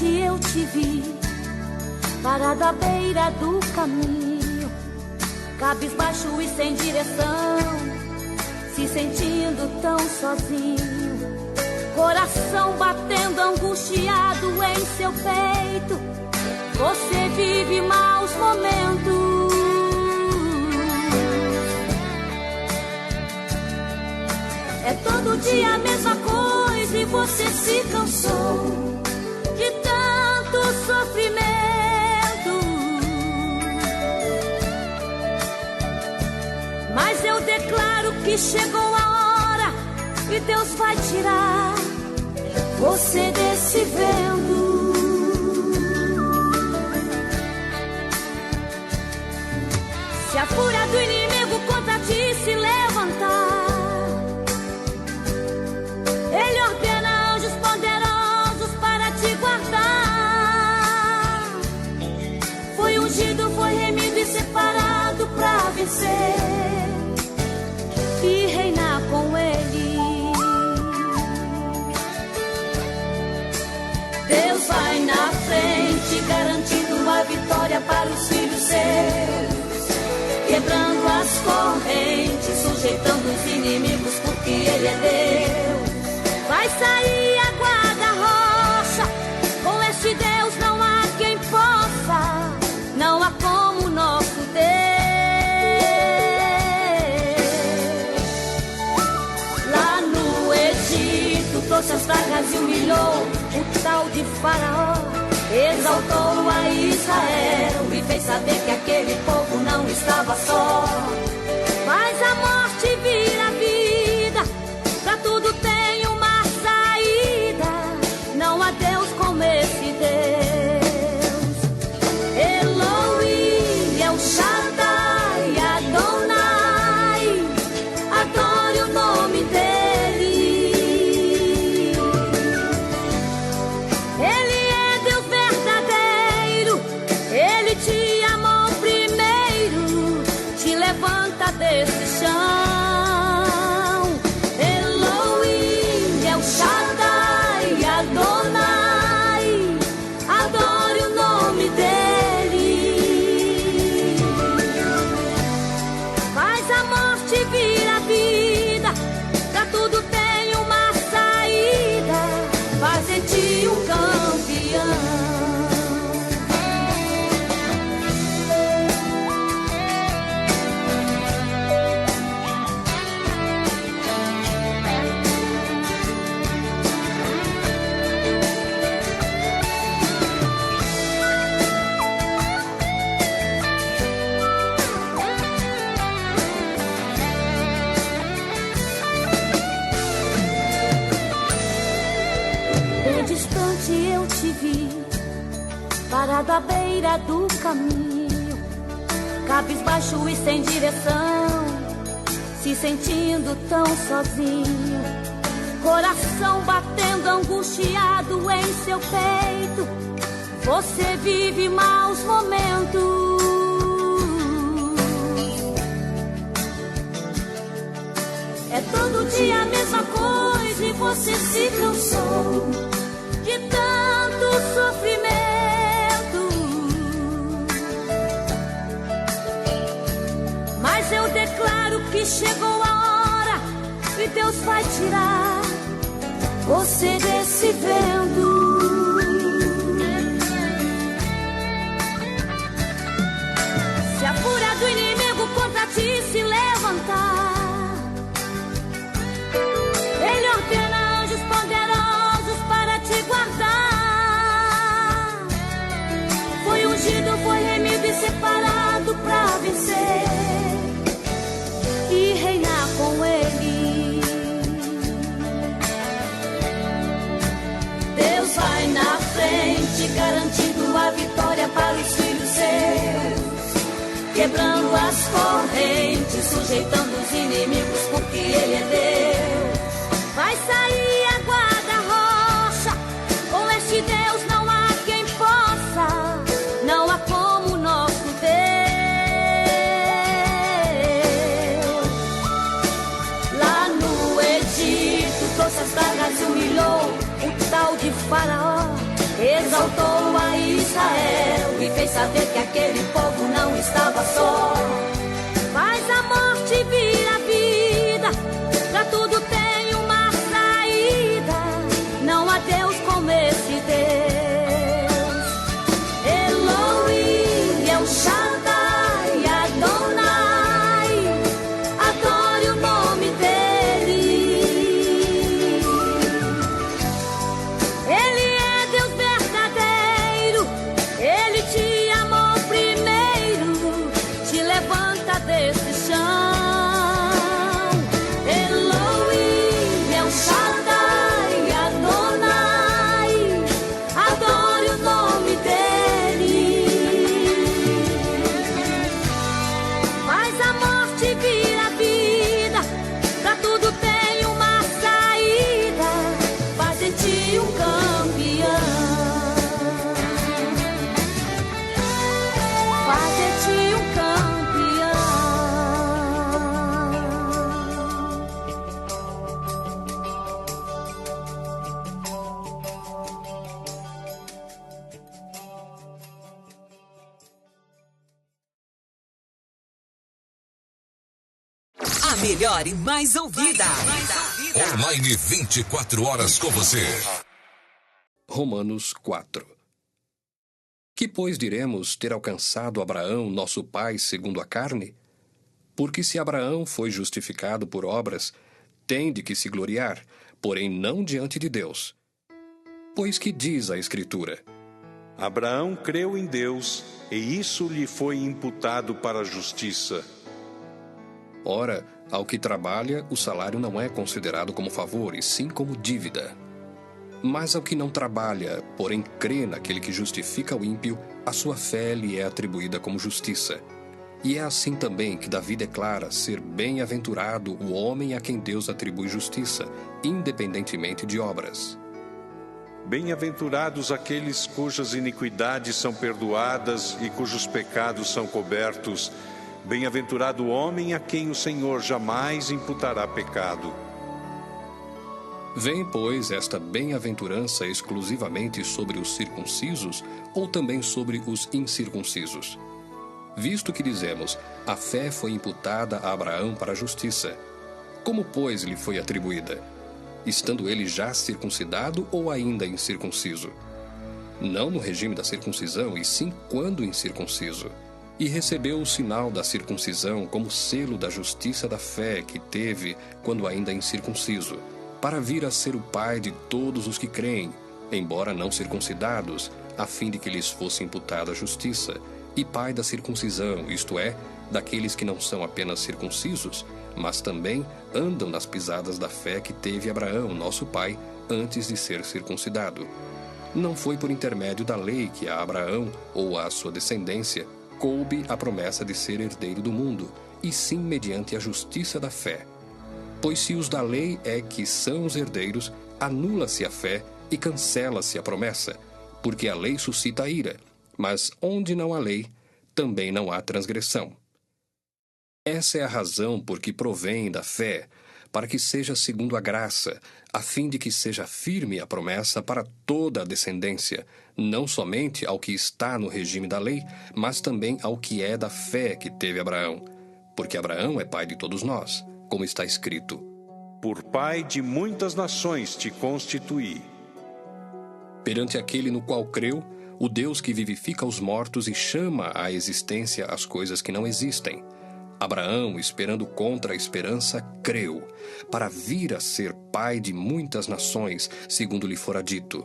eu te vi, parado à beira do caminho, cabisbaixo e sem direção, se sentindo tão sozinho, coração batendo angustiado em seu peito. Você vive maus momentos. É todo dia a mesma coisa e você se cansou de tanto sofrimento. Mas eu declaro que chegou a hora e Deus vai tirar você desse vento. Se a fúria do inimigo contra ti se levantar, Ele ordena anjos poderosos para te guardar. Foi ungido, foi remido e separado para vencer e reinar com Ele. Deus vai na frente, garantindo a vitória para os filhos seus, quebrando as correntes, sujeitando os inimigos, porque Ele é Deus. Vai sair a guarda-rocha, com este Deus não há quem possa, não há como nosso Deus. Lá no Egito trouxe as pragas e humilhou o tal de Faraó, exaltou a Israel e fez saber que aquele povo não estava só. Mas a morte vira vida, pra tudo tem uma saída, não há Deus como esse Deus. Elohim, El Shaddai, Adonai, adore o nome dele. Ele é Deus verdadeiro, Ele te amou primeiro, te levanta desse chão. Elohim, El Shaddai, Adonai, adore o nome dele. Faz a morte virar vida, pra tudo tem uma saída, faz em ti um campeão. Bem distante eu te vi, parado à beira do caminho, cabisbaixo e sem direção, se sentindo tão sozinho, coração batendo angustiado em seu peito. Você vive maus momentos. É todo dia a mesma coisa e você se cansou de tanto sofrimento. Mas eu declaro que chegou a hora e Deus vai tirar você desse vento. Se a fúria do inimigo contra ti se levantar, Ele ordena anjos poderosos para te guardar. Foi ungido, foi remido e separado para vencer e reinar com Ele. Deus vai na frente, garantindo a vitória para os filhos seus, quebrando as correntes, sujeitando os inimigos, porque Ele é Deus. Vai sair a guarda-rocha, com este Deus não há quem possa, não há como nosso Deus. Lá no Egito trouxe as pragas e humilhou o tal de Faraó, exaltou a Israel e fez saber que aquele povo não estava só. Faz a morte vir a vida, pra tudo tem uma saída. Não há Deus como esse Deus. Elohim, El Shaddai, Adonai, adore o nome dele. Ele é Deus verdadeiro, ele te amou primeiro, te levanta desse chão. Elohim, El Shaddai, Adonai, adore o nome dele. Faz a morte vir a vida, pra tudo tem uma saída. Faz de ti um campeão. Faz de ti um campeão. A melhor e mais ouvida. Online 24 horas com você. Romanos 4. Que, pois, diremos ter alcançado Abraão, nosso pai, segundo a carne? Porque se Abraão foi justificado por obras, tem de que se gloriar, porém não diante de Deus. Pois que diz a Escritura? Abraão creu em Deus, e isso lhe foi imputado para a justiça. Ora, ao que trabalha, o salário não é considerado como favor, e sim como dívida. Mas ao que não trabalha, porém crê naquele que justifica o ímpio, a sua fé lhe é atribuída como justiça. E é assim também que Davi declara ser bem-aventurado o homem a quem Deus atribui justiça, independentemente de obras. Bem-aventurados aqueles cujas iniquidades são perdoadas e cujos pecados são cobertos. Bem-aventurado o homem a quem o Senhor jamais imputará pecado. Vem, pois, esta bem-aventurança exclusivamente sobre os circuncisos ou também sobre os incircuncisos? Visto que dizemos, a fé foi imputada a Abraão para a justiça. Como, pois, lhe foi atribuída? Estando ele já circuncidado ou ainda incircunciso? Não no regime da circuncisão, e sim quando incircunciso. E recebeu o sinal da circuncisão como selo da justiça da fé que teve quando ainda incircunciso, para vir a ser o pai de todos os que creem, embora não circuncidados, a fim de que lhes fosse imputada a justiça, e pai da circuncisão, isto é, daqueles que não são apenas circuncisos, mas também andam nas pisadas da fé que teve Abraão, nosso pai, antes de ser circuncidado. Não foi por intermédio da lei que a Abraão ou a sua descendência coube a promessa de ser herdeiro do mundo, e sim mediante a justiça da fé. Pois se os da lei é que são os herdeiros, anula-se a fé e cancela-se a promessa, porque a lei suscita a ira, mas onde não há lei, também não há transgressão. Essa é a razão por que provém da fé, para que seja segundo a graça, a fim de que seja firme a promessa para toda a descendência, não somente ao que está no regime da lei, mas também ao que é da fé que teve Abraão, porque Abraão é pai de todos nós, como está escrito: Por pai de muitas nações te constituí. Perante aquele no qual creu, o Deus que vivifica os mortos e chama à existência as coisas que não existem. Abraão, esperando contra a esperança, creu, para vir a ser pai de muitas nações, segundo lhe fora dito: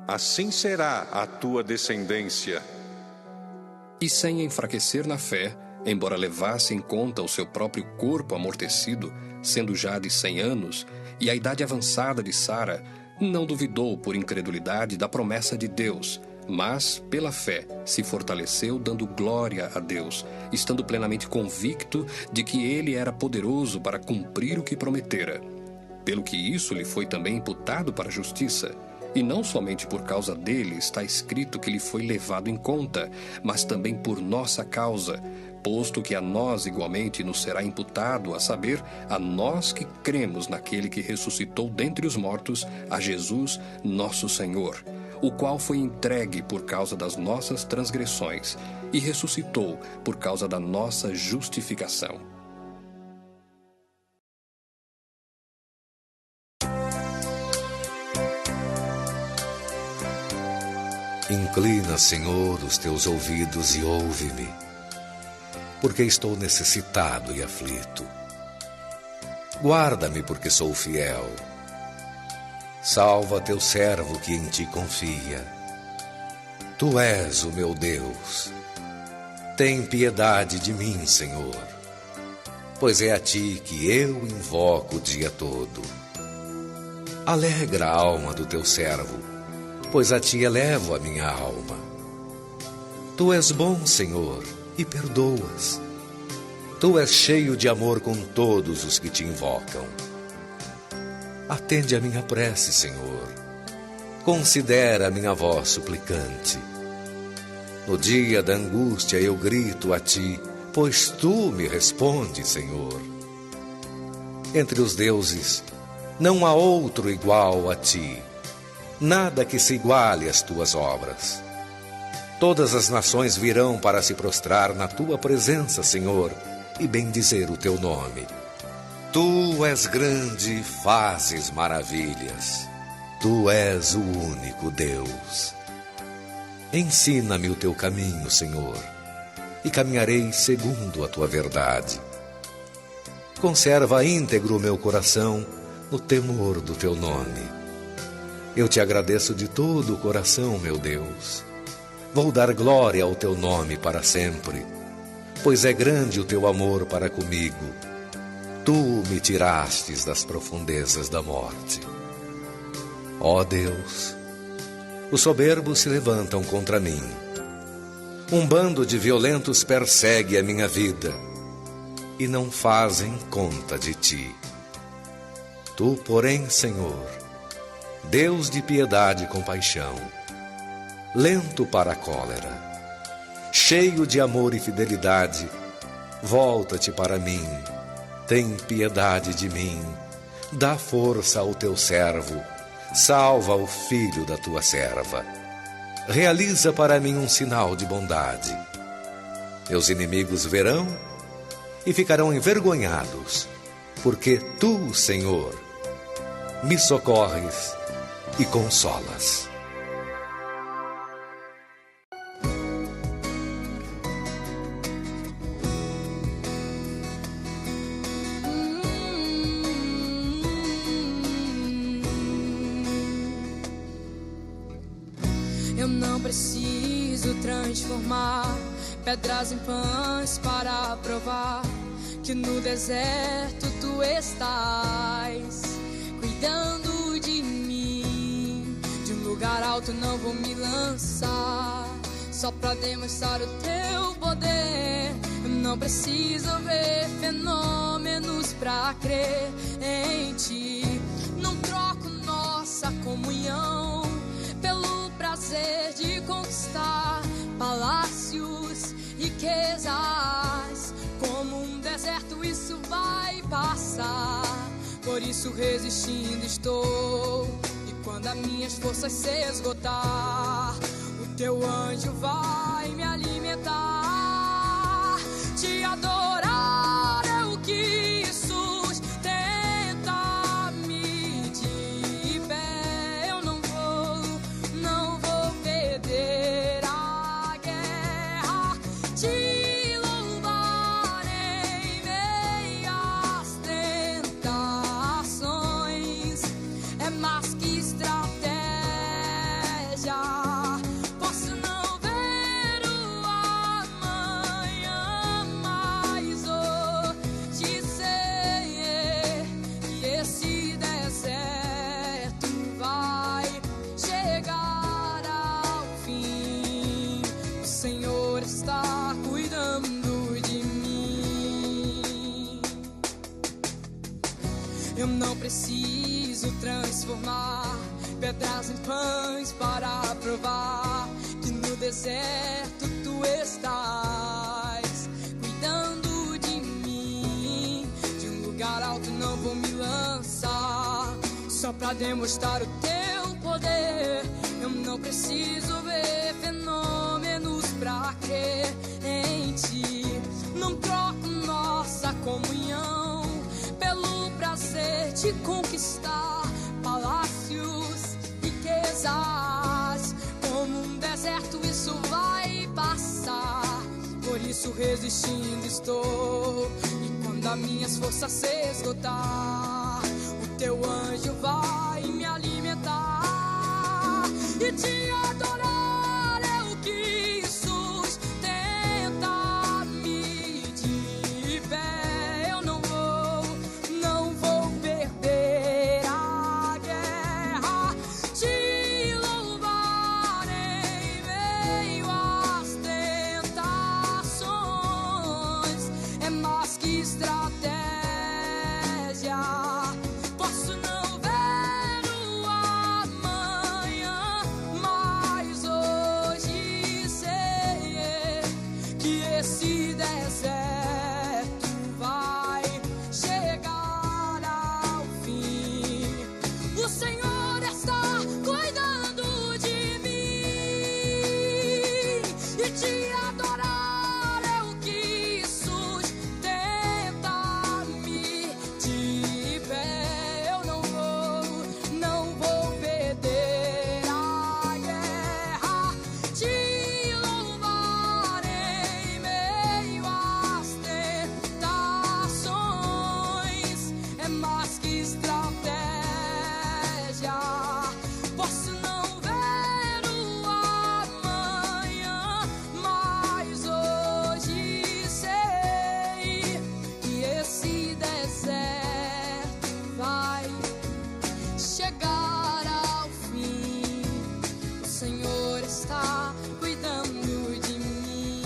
Assim será a tua descendência. E sem enfraquecer na fé, embora levasse em conta o seu próprio corpo amortecido, sendo já de 100 anos, e a idade avançada de Sara, não duvidou por incredulidade da promessa de Deus, mas, pela fé, se fortaleceu dando glória a Deus, estando plenamente convicto de que ele era poderoso para cumprir o que prometera. Pelo que isso lhe foi também imputado para a justiça. E não somente por causa dele está escrito que lhe foi levado em conta, mas também por nossa causa, posto que a nós igualmente nos será imputado, a saber, a nós que cremos naquele que ressuscitou dentre os mortos, a Jesus, nosso Senhor, o qual foi entregue por causa das nossas transgressões e ressuscitou por causa da nossa justificação. Inclina, Senhor, os teus ouvidos e ouve-me, porque estou necessitado e aflito. Guarda-me, porque sou fiel. Salva teu servo que em ti confia. Tu és o meu Deus. Tem piedade de mim, Senhor, pois é a ti que eu invoco o dia todo. Alegra a alma do teu servo, pois a ti elevo a minha alma. Tu és bom, Senhor, e perdoas. Tu és cheio de amor com todos os que te invocam. Atende a minha prece, Senhor. Considera a minha voz suplicante. No dia da angústia eu grito a ti, pois tu me respondes, Senhor. Entre os deuses não há outro igual a ti, nada que se iguale às tuas obras. Todas as nações virão para se prostrar na tua presença, Senhor, e bendizer o teu nome. Tu és grande e fazes maravilhas. Tu és o único Deus. Ensina-me o teu caminho, Senhor, e caminharei segundo a tua verdade. Conserva íntegro o meu coração no temor do teu nome. Eu te agradeço de todo o coração, meu Deus. Vou dar glória ao teu nome para sempre, pois é grande o teu amor para comigo. Tu me tirastes das profundezas da morte. Ó Deus, os soberbos se levantam contra mim. Um bando de violentos persegue a minha vida e não fazem conta de ti. Tu, porém, Senhor, Deus de piedade e compaixão, lento para a cólera, cheio de amor e fidelidade, volta-te para mim, tem piedade de mim, dá força ao teu servo, salva o filho da tua serva. Realiza para mim um sinal de bondade. Meus inimigos verão e ficarão envergonhados, porque tu, Senhor, me socorres e consolas. Eu não preciso transformar pedras em pães para provar que no deserto tu estás cuidando de mim. De um lugar alto não vou me lançar só pra demonstrar o teu poder. Eu não preciso ver fenômenos pra crer em ti. Não troco nossa comunhão pelo prazer de conquistar palácios, riquezas. Como um deserto isso vai passar, por isso resistindo estou. E quando as minhas forças se esgotar, o teu anjo vai me alimentar. Te adorar é o que sustenta me de pé. Eu não vou perder a guerra. Te louvar em meias tentações é mais que estratégia. Posso não ver o amanhã, mas hoje sei que esse deserto vai chegar ao fim. O Senhor está cuidando de mim. Eu não preciso transformar pedras em pães para provar que no deserto tu estás cuidando de mim. De um lugar alto não vou me lançar só pra demonstrar o teu poder. poder. Eu não preciso ver fenômenos pra crer em ti. Não troco nossa comunhão pelo prazer de conquistar palácios, riquezas. Como um deserto isso vai passar, por isso resistindo estou. E quando as minhas forças se esgotar, o teu anjo vai me alimentar. E te adorar é o que sustenta me de pé. Eu não vou perder a guerra. Te louvar em meio às tentações é mais que estratégia. Posso não ver o amanhã, mas hoje sei que esse deserto vai chegar ao fim. O Senhor está cuidando de mim, e te adorar é o que sustenta-me de pé. Eu não vou perder a guerra. Te louvar em meio às tentações é mais que estratégia. Posso não ver o amanhã, mas hoje sei que esse deserto vai chegar ao fim. O Senhor está cuidando de mim.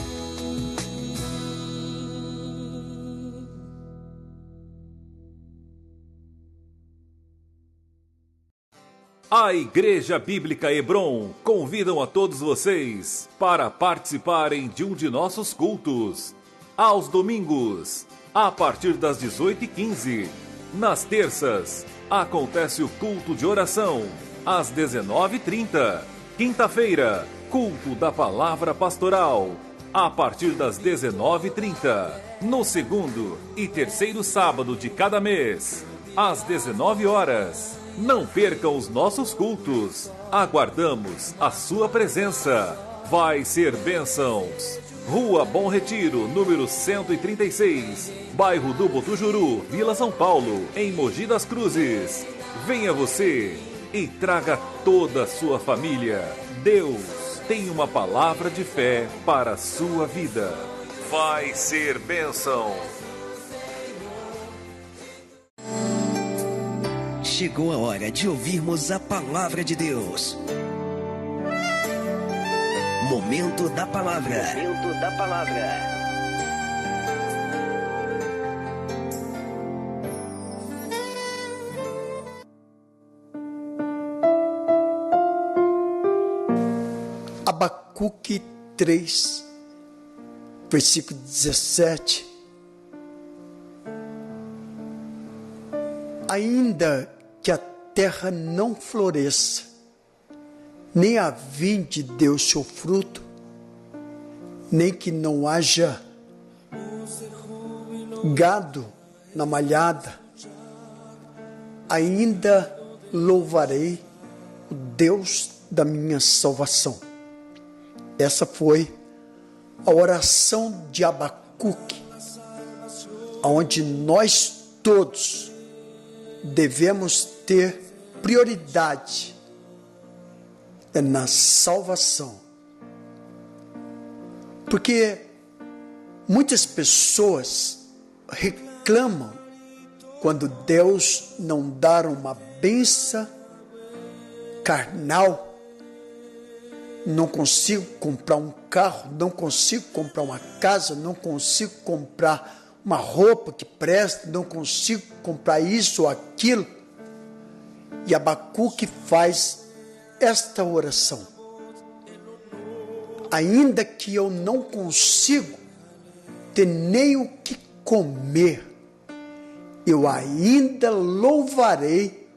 A Igreja Bíblica Hebron convidam a todos vocês para participarem de um de nossos cultos. Aos domingos, a partir das 18h15. Nas terças, acontece o culto de oração, às 19h30. Quinta-feira, culto da Palavra Pastoral, a partir das 19h30. No segundo e terceiro sábado de cada mês, às 19 horas. Não percam os nossos cultos. Aguardamos a sua presença. Vai ser bênçãos. Rua Bom Retiro, número 136, bairro do Botujuru, Vila São Paulo, em Mogi das Cruzes. Venha você e traga toda a sua família. Deus tem uma palavra de fé para a sua vida. Vai ser bênção. Chegou a hora de ouvirmos a palavra de Deus. Momento da palavra. Momento da palavra. Abacuque 3, versículo 17. Ainda que a terra não floresça, nem a vinde dê o seu fruto, nem que não haja gado na malhada, ainda louvarei o Deus da minha salvação. Essa foi a oração de Abacuque, onde nós todos devemos ter prioridade na salvação. Porque muitas pessoas reclamam quando Deus não dá uma bênção carnal. Não consigo comprar um carro, não consigo comprar uma casa, não consigo comprar uma roupa que presta, não consigo comprar isso ou aquilo. E Abacuque faz esta oração: ainda que eu não consigo ter nem o que comer, eu ainda louvarei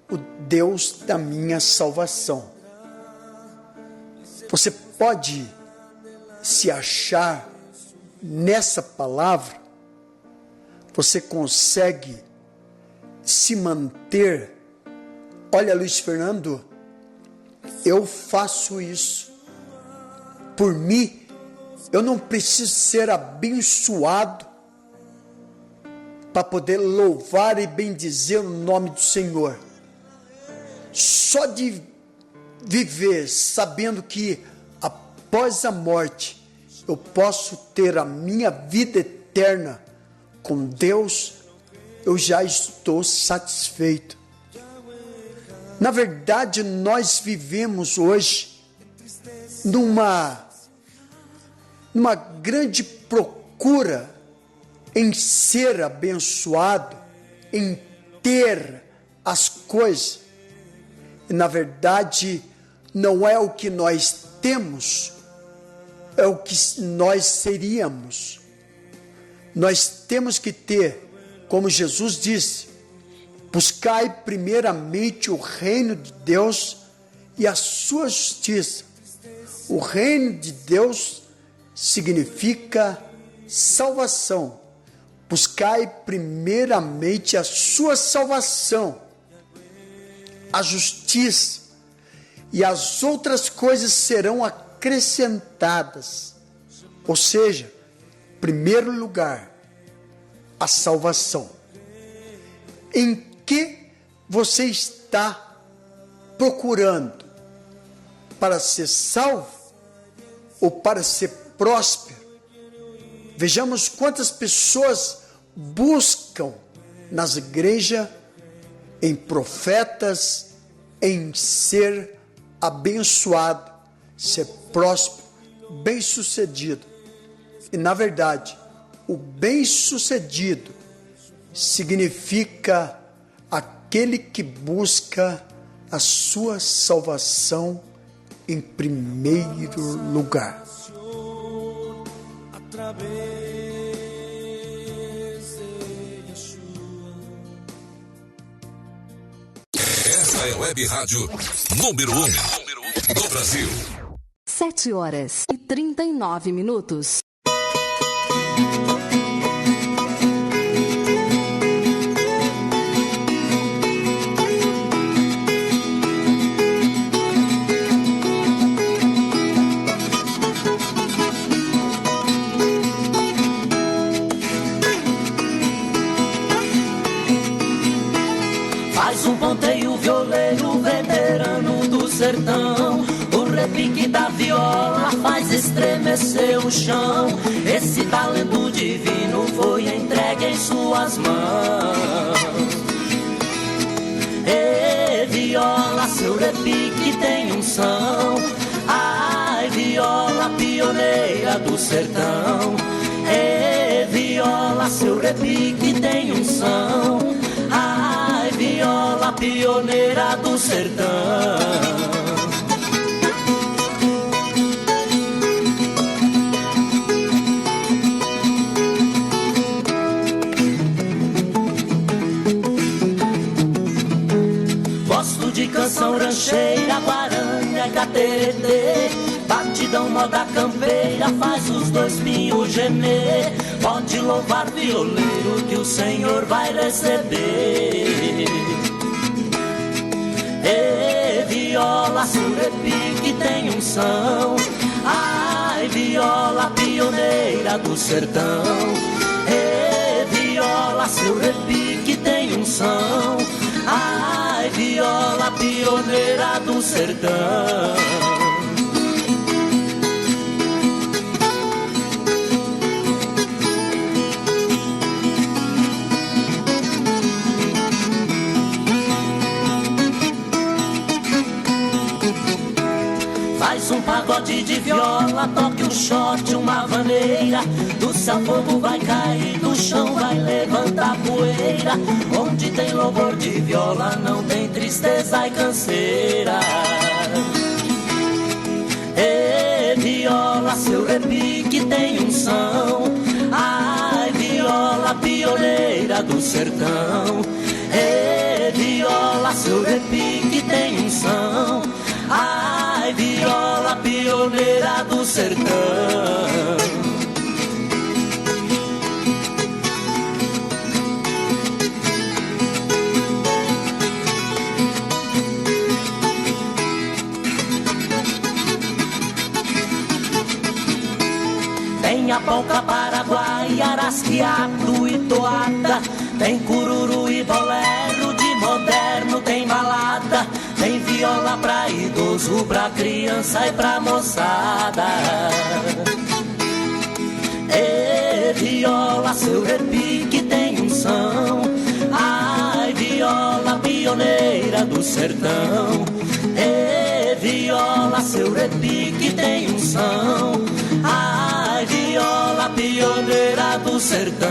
o Deus da minha salvação. Você pode se achar nessa palavra? Você consegue se manter? Olha, Luiz Fernando, eu faço isso. Por mim, eu não preciso ser abençoado para poder louvar e bendizer o nome do Senhor. Só de viver sabendo que após a morte eu posso ter a minha vida eterna com Deus, eu já estou satisfeito. Na verdade, nós vivemos hoje numa grande procura em ser abençoado, em ter as coisas. E na verdade, não é o que nós temos, é o que nós seríamos. Nós temos que ter, como Jesus disse, buscai primeiramente o reino de Deus e a sua justiça. O reino de Deus significa salvação. Buscai primeiramente a sua salvação, a justiça, e as outras coisas serão acrescentadas. Ou seja, em primeiro lugar, a salvação. Em que você está procurando? Para ser salvo ou para ser próspero? Vejamos quantas pessoas buscam nas igrejas, em profetas, em ser abençoado, ser próspero, bem-sucedido. E na verdade, o bem-sucedido significa aquele que busca a sua salvação em primeiro lugar. Essa é a Web Rádio número 1 do Brasil. 7h39. Faz um ponteio, violeiro veterano do sertão. O repique da viola faz estremecer o chão. Esse talento divino foi entregue em suas mãos. E viola, seu repique tem unção. Ai, viola, pioneira do sertão. E viola, seu repique tem unção. Ai, viola, pioneira do sertão. Gosto de canção rancheira, guaranha, cateretê. Batidão, moda campeira, faz os dois pinhos gemer. Pode louvar, violeiro, que o Senhor vai receber. E viola, seu repique tem unção. Ai, viola, pioneira do sertão. E viola, seu repique tem unção. Ai, viola, pioneira do sertão. Faz um pagode de viola, toque um shot, uma vaneira. Do céu fogo vai cair, do chão vai levantar poeira. Onde tem louvor de viola, não tem tristeza e canseira. E viola, seu repique tem unção. Ai, viola, pioneira do sertão. E viola, seu repique do sertão. Tem a polca, Paraguai, arasquiato e toada, tem cururu e bolero, de moderno tem balada, tem viola pra idoso, pra criança e pra moçada. E viola, seu repique tem unção, ai viola, pioneira do sertão. E viola, seu repique tem unção, ai viola, pioneira do sertão.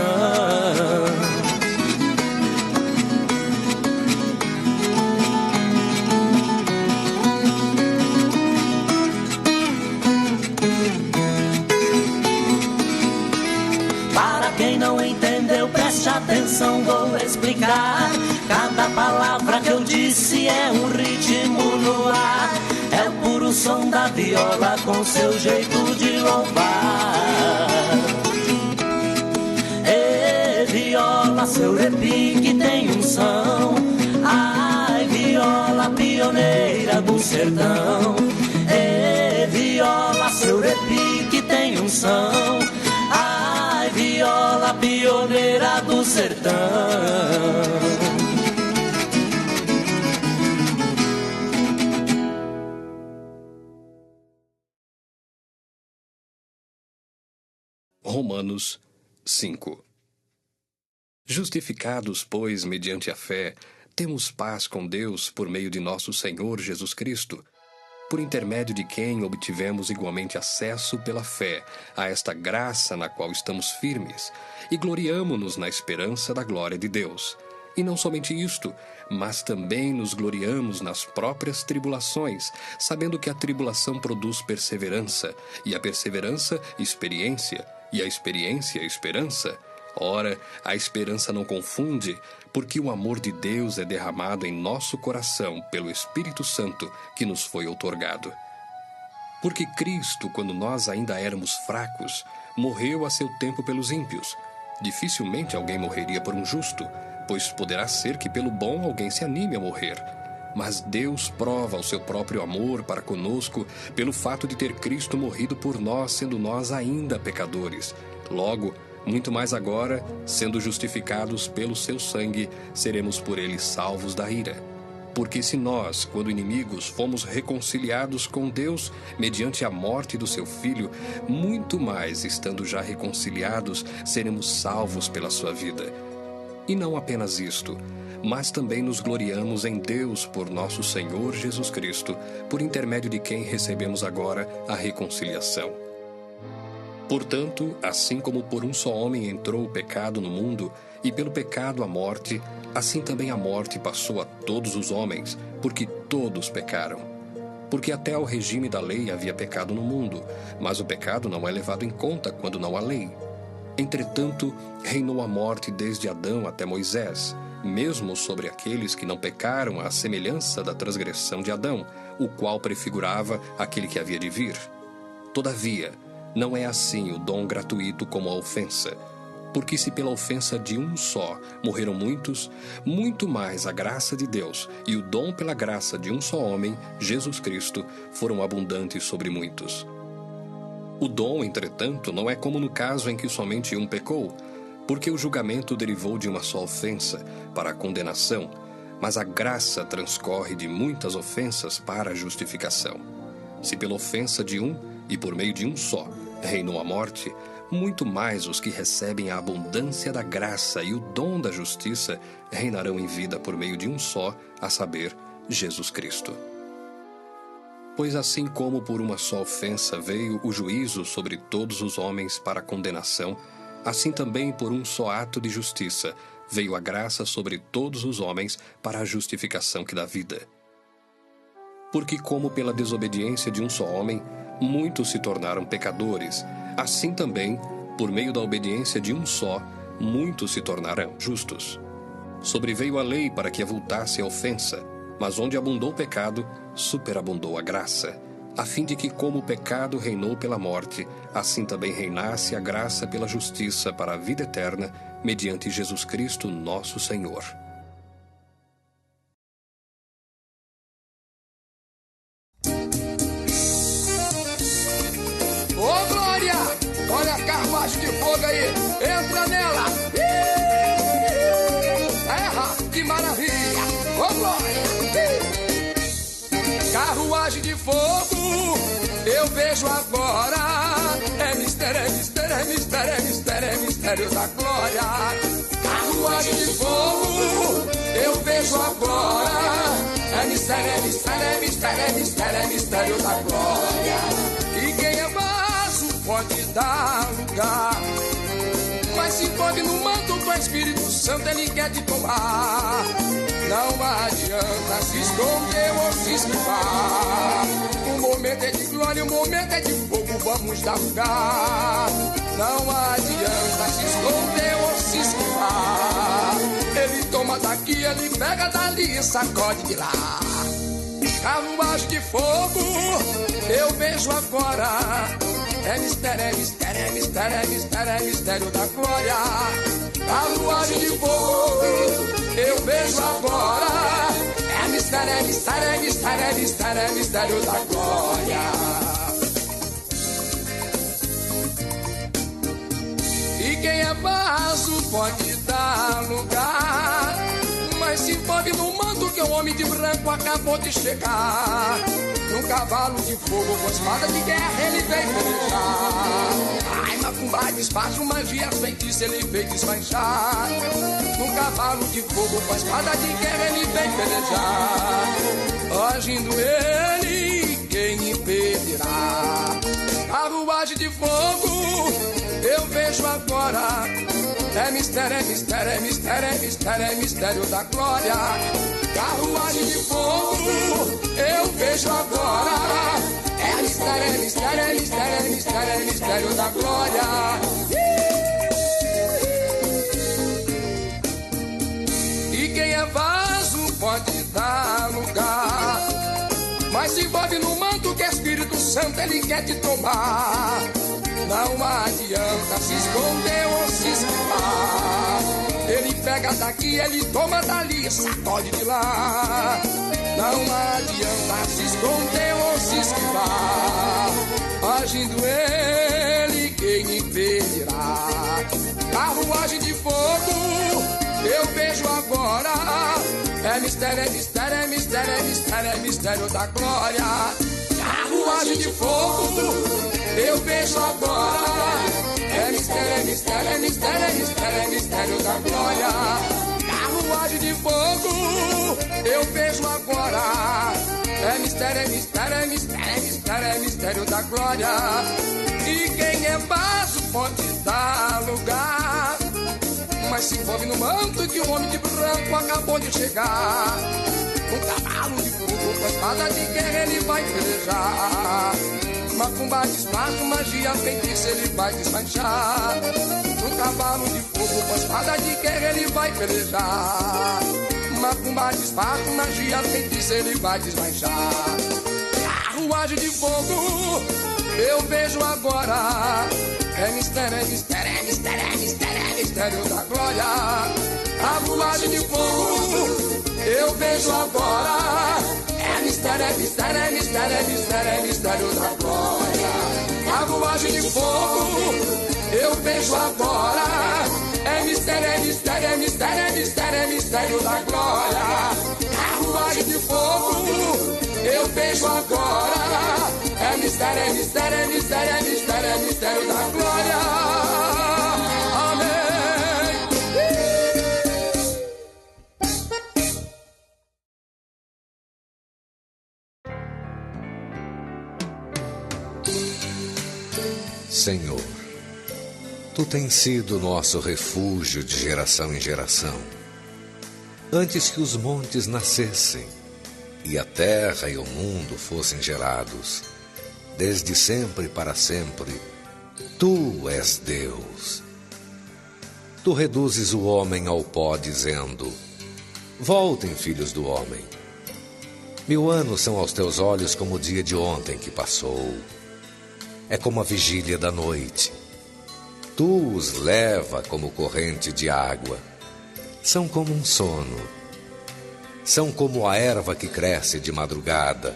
Para quem não entendeu, preste atenção, vou explicar. Cada palavra que eu disse é um ritmo no ar, é o puro som da viola com seu jeito de louvar. E viola, seu repique tem unção, ai viola, pioneira do sertão. E viola, seu repique tem unção, ai viola, pioneira do sertão. Romanos 5. Justificados, pois, mediante a fé, temos paz com Deus por meio de nosso Senhor Jesus Cristo, por intermédio de quem obtivemos igualmente acesso pela fé a esta graça na qual estamos firmes, e gloriamo-nos na esperança da glória de Deus. E não somente isto, mas também nos gloriamos nas próprias tribulações, sabendo que a tribulação produz perseverança, e a perseverança, experiência, e a experiência, esperança. Ora, a esperança não confunde, porque o amor de Deus é derramado em nosso coração pelo Espírito Santo que nos foi outorgado. Porque Cristo, quando nós ainda éramos fracos, morreu a seu tempo pelos ímpios. Dificilmente alguém morreria por um justo, pois poderá ser que pelo bom alguém se anime a morrer. Mas Deus prova o seu próprio amor para conosco pelo fato de ter Cristo morrido por nós, sendo nós ainda pecadores. Logo, muito mais agora, sendo justificados pelo seu sangue, seremos por ele salvos da ira. Porque se nós, quando inimigos, fomos reconciliados com Deus mediante a morte do seu Filho, muito mais, estando já reconciliados, seremos salvos pela sua vida. E não apenas isto, mas também nos gloriamos em Deus por nosso Senhor Jesus Cristo, por intermédio de quem recebemos agora a reconciliação. Portanto, assim como por um só homem entrou o pecado no mundo, e pelo pecado a morte, assim também a morte passou a todos os homens, porque todos pecaram. Porque até ao regime da lei havia pecado no mundo, mas o pecado não é levado em conta quando não há lei. Entretanto, reinou a morte desde Adão até Moisés, mesmo sobre aqueles que não pecaram à semelhança da transgressão de Adão, o qual prefigurava aquele que havia de vir. Todavia, não é assim o dom gratuito como a ofensa. Porque se pela ofensa de um só morreram muitos, muito mais a graça de Deus e o dom pela graça de um só homem, Jesus Cristo, foram abundantes sobre muitos. O dom, entretanto, não é como no caso em que somente um pecou, porque o julgamento derivou de uma só ofensa, para a condenação, mas a graça transcorre de muitas ofensas para a justificação. Se pela ofensa de um, e por meio de um só, reinou a morte, muito mais os que recebem a abundância da graça e o dom da justiça reinarão em vida por meio de um só, a saber, Jesus Cristo. Pois assim como por uma só ofensa veio o juízo sobre todos os homens para a condenação, assim também por um só ato de justiça veio a graça sobre todos os homens para a justificação que dá vida. Porque como pela desobediência de um só homem, muitos se tornaram pecadores, assim também, por meio da obediência de um só, muitos se tornarão justos. Sobreveio a lei para que avultasse a ofensa, mas onde abundou o pecado, superabundou a graça. a fim de que, como o pecado reinou pela morte, assim também reinasse a graça pela justiça para a vida eterna, mediante Jesus Cristo, nosso Senhor. Ô, Glória! Olha a carruagem de fogo aí! Entra nela! Erra! Que maravilha! Ô, Glória! Carruagem de fogo, eu vejo agora. É mistério, é mistério, é mistério, é mistério, é mistério da glória. Carruagem de fogo, eu vejo agora. É mistério, é mistério, é mistério, é mistério, é mistério da glória. E quem é vaso pode dar lugar, mas se envolve no manto do Espírito Santo, ele quer te tomar. Não adianta se esconder ou se esquivar. O momento é de glória, o momento é de fogo, vamos dar lugar. Não adianta se esconder ou se esquivar. Ele toma daqui, ele pega dali e sacode de lá. Carruagem de fogo, eu vejo agora. É mistério, é mistério, é mistério, é mistério, é mistério da glória. Carruagem de fogo, eu vejo agora. É mistério, é mistério, é mistério, é mistério, é mistério da glória. E quem é vaso pode dar lugar, mas se envolve no manto que o homem de branco acabou de chegar. Num cavalo de fogo com espada de guerra ele veio pelejar. Ai, macumba, despacho, magia, feitiço ele veio desmanchar. Num cavalo de fogo com espada de guerra ele veio pelejar. Agindo ele, quem impedirá? Carruagem de fogo, eu vejo agora. É mistério, é mistério, é mistério, é mistério, é mistério da glória. Carruagem de fogo, eu vejo agora. É mistério, é mistério, é mistério, é mistério, é mistério da glória. E quem é vaso pode dar lugar, mas se envolve no manto que Espírito Santo ele quer te tomar. Não adianta se esconder ou se esquivar. Ele pega daqui, ele toma dali, sacode de lá. Não adianta se esconder ou se esquivar. Agindo ele, quem impedirá? Carruagem de fogo, eu vejo agora. É mistério, é mistério, é mistério, é mistério, é mistério da glória. Carruagem de fogo, eu vejo agora. É mistério, é mistério, é mistério, é mistério, é mistério da glória. Carruagem de fogo, eu vejo agora. É mistério, é mistério, é mistério, é mistério, é mistério da glória. E quem é vaso pode dar lugar, mas se envolve no manto que o homem de branco acabou de chegar. Um cavalo de fogo com espada de guerra ele vai pelejar. Macumba, despacho, magia, feitiço ele vai desmanchar. Um cavalo de fogo com espada de guerra ele vai pelejar. Macumba, despacho, magia, feitiço ele vai desmanchar. Carruagem de fogo, eu vejo agora. É mistério, é mistério, é mistério, é mistério, é mistério da glória. Carruagem de fogo, eu vejo agora. É mistério, é mistério, é mistério, é mistério, é mistério da glória. Carruagem de fogo, eu vejo agora. É mistério, é mistério, é mistério, é mistério, é mistério da glória. Carruagem de fogo, eu vejo agora. É mistério, é mistério, é mistério, é mistério, é mistério da glória. Amém. Senhor, Tu tens sido nosso refúgio de geração em geração. Antes que os montes nascessem e a terra e o mundo fossem gerados, desde sempre para sempre, Tu és Deus. Tu reduzes o homem ao pó, dizendo: voltem, filhos do homem. 1000 anos são aos teus olhos como o dia de ontem que passou. É como a vigília da noite. Tu os leva como corrente de água. São como um sono. São como a erva que cresce de madrugada.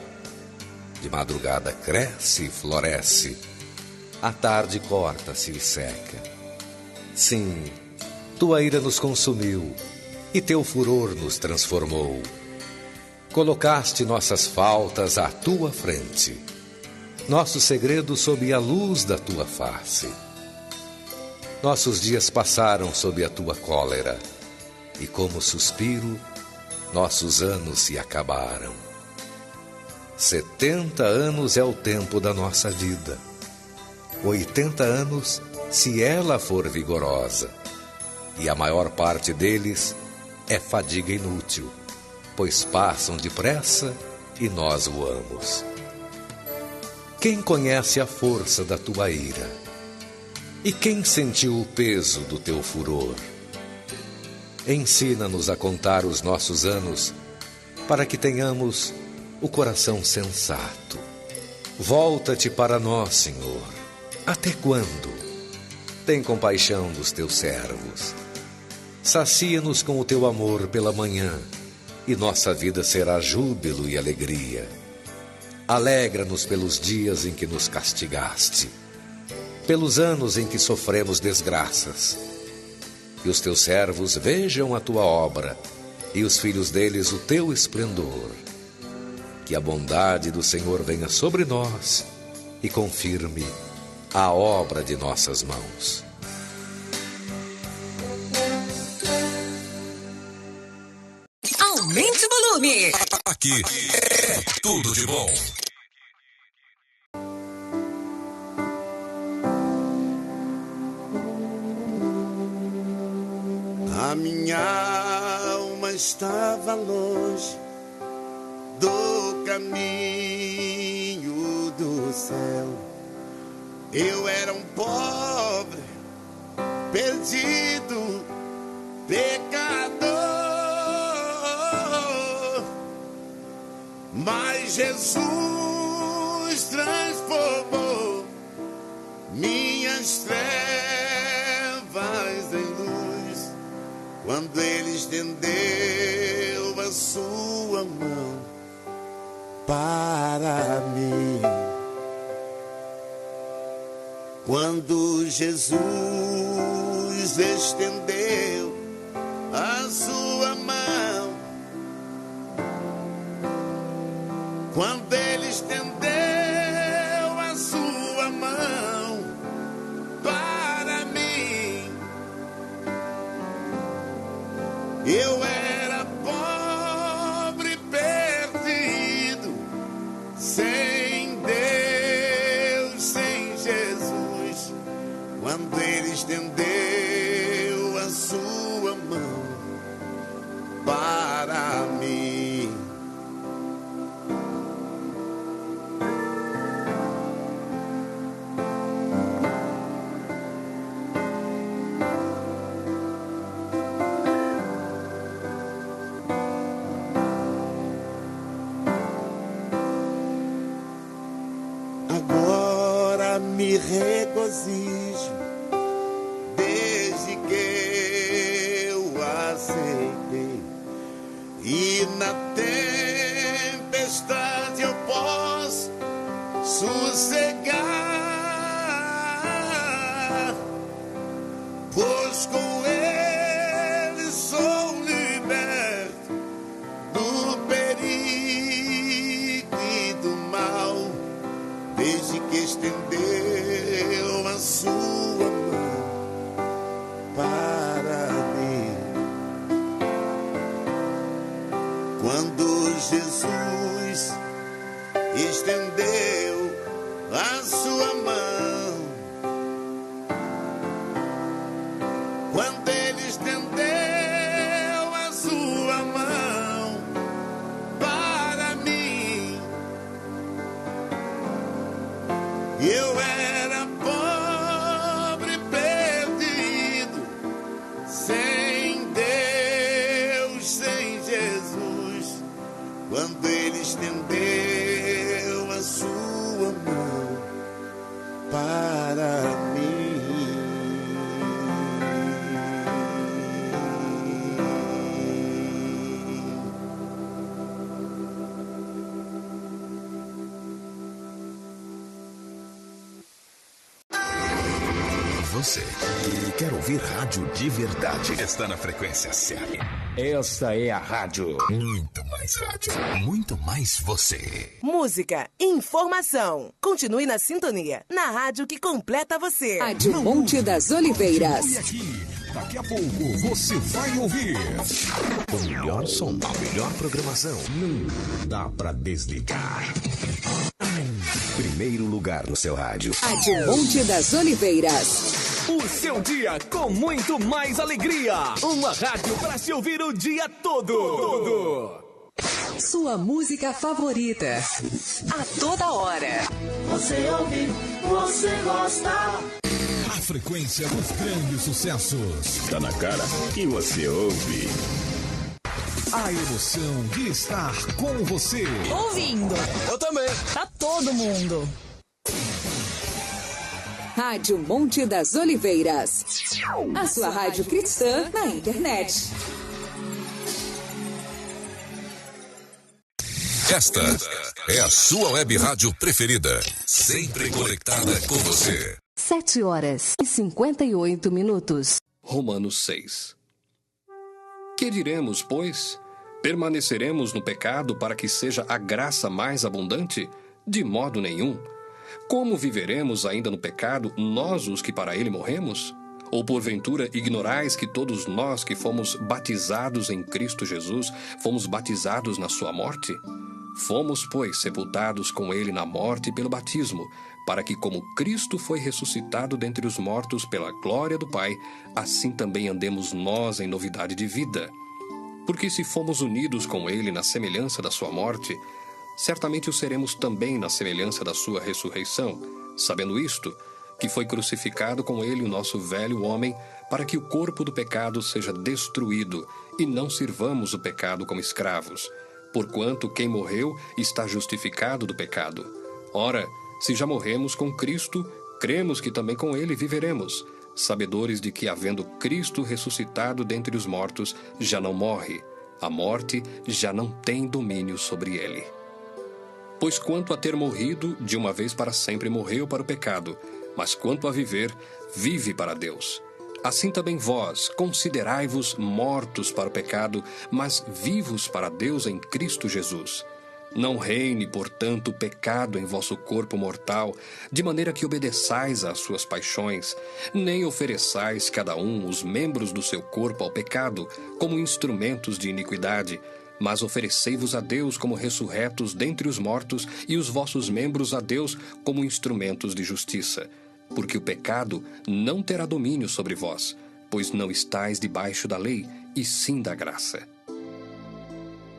De madrugada cresce e floresce. À tarde corta-se e seca. Sim, tua ira nos consumiu e teu furor nos transformou. Colocaste nossas faltas à tua frente, nossos segredos sob a luz da tua face. Nossos dias passaram sob a tua cólera, e como suspiro, nossos anos se acabaram. 70 anos é o tempo da nossa vida, 80 anos se ela for vigorosa, e a maior parte deles é fadiga inútil, pois passam depressa e nós voamos. Quem conhece a força da tua ira? E quem sentiu o peso do teu furor? Ensina-nos a contar os nossos anos, para que tenhamos o coração sensato. Volta-te para nós, Senhor. Até quando? Tem compaixão dos teus servos. Sacia-nos com o teu amor pela manhã, e nossa vida será júbilo e alegria. Alegra-nos pelos dias em que nos castigaste, pelos anos em que sofremos desgraças. Que os teus servos vejam a tua obra, e os filhos deles o teu esplendor. Que a bondade do Senhor venha sobre nós e confirme a obra de nossas mãos. Aumente o volume. Aqui é tudo de bom. A minha alma estava longe do caminho do céu. Eu era um pobre, perdido, pecador. Mas Jesus transformou minhas trevas em luz, quando Ele estendeu a sua mão para mim. Quando Jesus estendeu a sua mão, quando Ele estendeu a sua mão para mim, eu era pobre, perdido, sem Deus, sem Jesus. Quando Ele estendeu a sua mão para mim. Agora me regozijo, desde que eu aceitei, e na tempestade eu posso sossegar, pois com Ele sou liberto do perigo e do mal, desde que estendeu a sua mão para mim. Quando Jesus estendeu a sua mão, quando Ele estendeu a sua mão para mim, eu era pobre, perdido, sem Deus, sem Jesus. Quando Ele estendeu você e quer ouvir rádio de verdade, está na frequência certa. Esta é a rádio. Muito mais rádio, muito mais você. Música, informação. Continue na sintonia, na rádio que completa você. Rádio Monte das Oliveiras. Daqui a pouco você vai ouvir o melhor som, a melhor programação. Não dá pra desligar. Primeiro lugar no seu rádio. Rádio Monte das Oliveiras. O seu dia com muito mais alegria. Uma rádio pra se ouvir o dia todo. Sua música favorita. A toda hora. Você ouve, você gosta. A frequência dos grandes sucessos. Tá na cara que você ouve. A emoção de estar com você. Ouvindo. Eu também. Tá todo mundo. Rádio Monte das Oliveiras. A sua rádio cristã na internet. Esta é a sua web rádio preferida. Sempre conectada com você. 7h58. Romanos 6. Que diremos, pois? Permaneceremos no pecado para que seja a graça mais abundante? De modo nenhum. Como viveremos ainda no pecado, nós os que para ele morremos? Ou porventura ignorais que todos nós que fomos batizados em Cristo Jesus, fomos batizados na sua morte? Fomos, pois, sepultados com ele na morte pelo batismo, para que como Cristo foi ressuscitado dentre os mortos pela glória do Pai, assim também andemos nós em novidade de vida. Porque se fomos unidos com ele na semelhança da sua morte, certamente o seremos também na semelhança da sua ressurreição, sabendo isto, que foi crucificado com ele o nosso velho homem, para que o corpo do pecado seja destruído, e não sirvamos o pecado como escravos. Porquanto quem morreu está justificado do pecado. Ora, se já morremos com Cristo, cremos que também com ele viveremos, sabedores de que, havendo Cristo ressuscitado dentre os mortos, já não morre, a morte já não tem domínio sobre ele. Pois quanto a ter morrido, de uma vez para sempre morreu para o pecado, mas quanto a viver, vive para Deus. Assim também vós, considerai-vos mortos para o pecado, mas vivos para Deus em Cristo Jesus. Não reine, portanto, o pecado em vosso corpo mortal, de maneira que obedeçais às suas paixões, nem ofereçais cada um os membros do seu corpo ao pecado, como instrumentos de iniquidade, mas oferecei-vos a Deus como ressurretos dentre os mortos, e os vossos membros a Deus como instrumentos de justiça. Porque o pecado não terá domínio sobre vós, pois não estáis debaixo da lei, e sim da graça.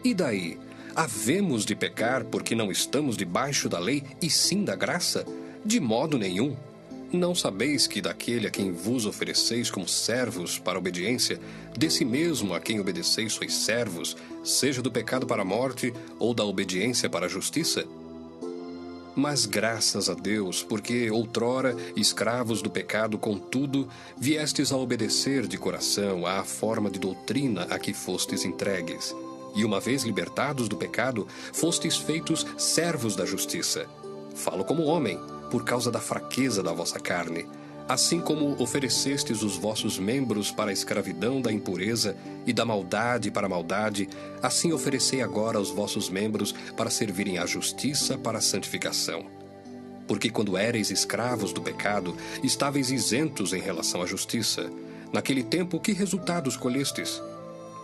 E daí? Havemos de pecar porque não estamos debaixo da lei, e sim da graça? De modo nenhum. Não sabeis que daquele a quem vos ofereceis como servos para a obediência, desse mesmo a quem obedeceis sois servos, seja do pecado para a morte, ou da obediência para a justiça? Mas graças a Deus, porque outrora, escravos do pecado, contudo, viestes a obedecer de coração à forma de doutrina a que fostes entregues. E uma vez libertados do pecado, fostes feitos servos da justiça. Falo como homem, por causa da fraqueza da vossa carne. Assim como oferecestes os vossos membros para a escravidão da impureza e da maldade para a maldade, assim oferecei agora os vossos membros para servirem à justiça para a santificação. Porque quando éreis escravos do pecado, estáveis isentos em relação à justiça. Naquele tempo, que resultados colhestes?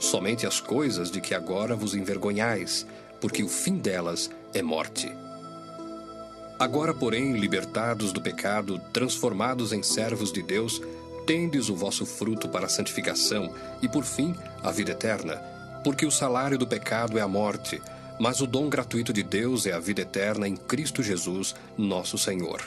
Somente as coisas de que agora vos envergonhais, porque o fim delas é morte. Agora, porém, libertados do pecado, transformados em servos de Deus, tendes o vosso fruto para a santificação e, por fim, a vida eterna. Porque o salário do pecado é a morte, mas o dom gratuito de Deus é a vida eterna em Cristo Jesus, nosso Senhor.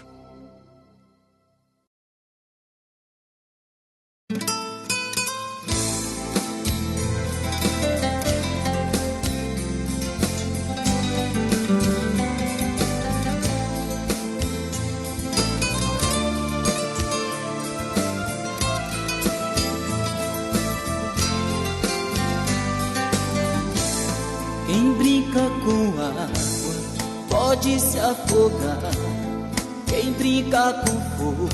Quem brinca com água pode se afogar. Quem brinca com fogo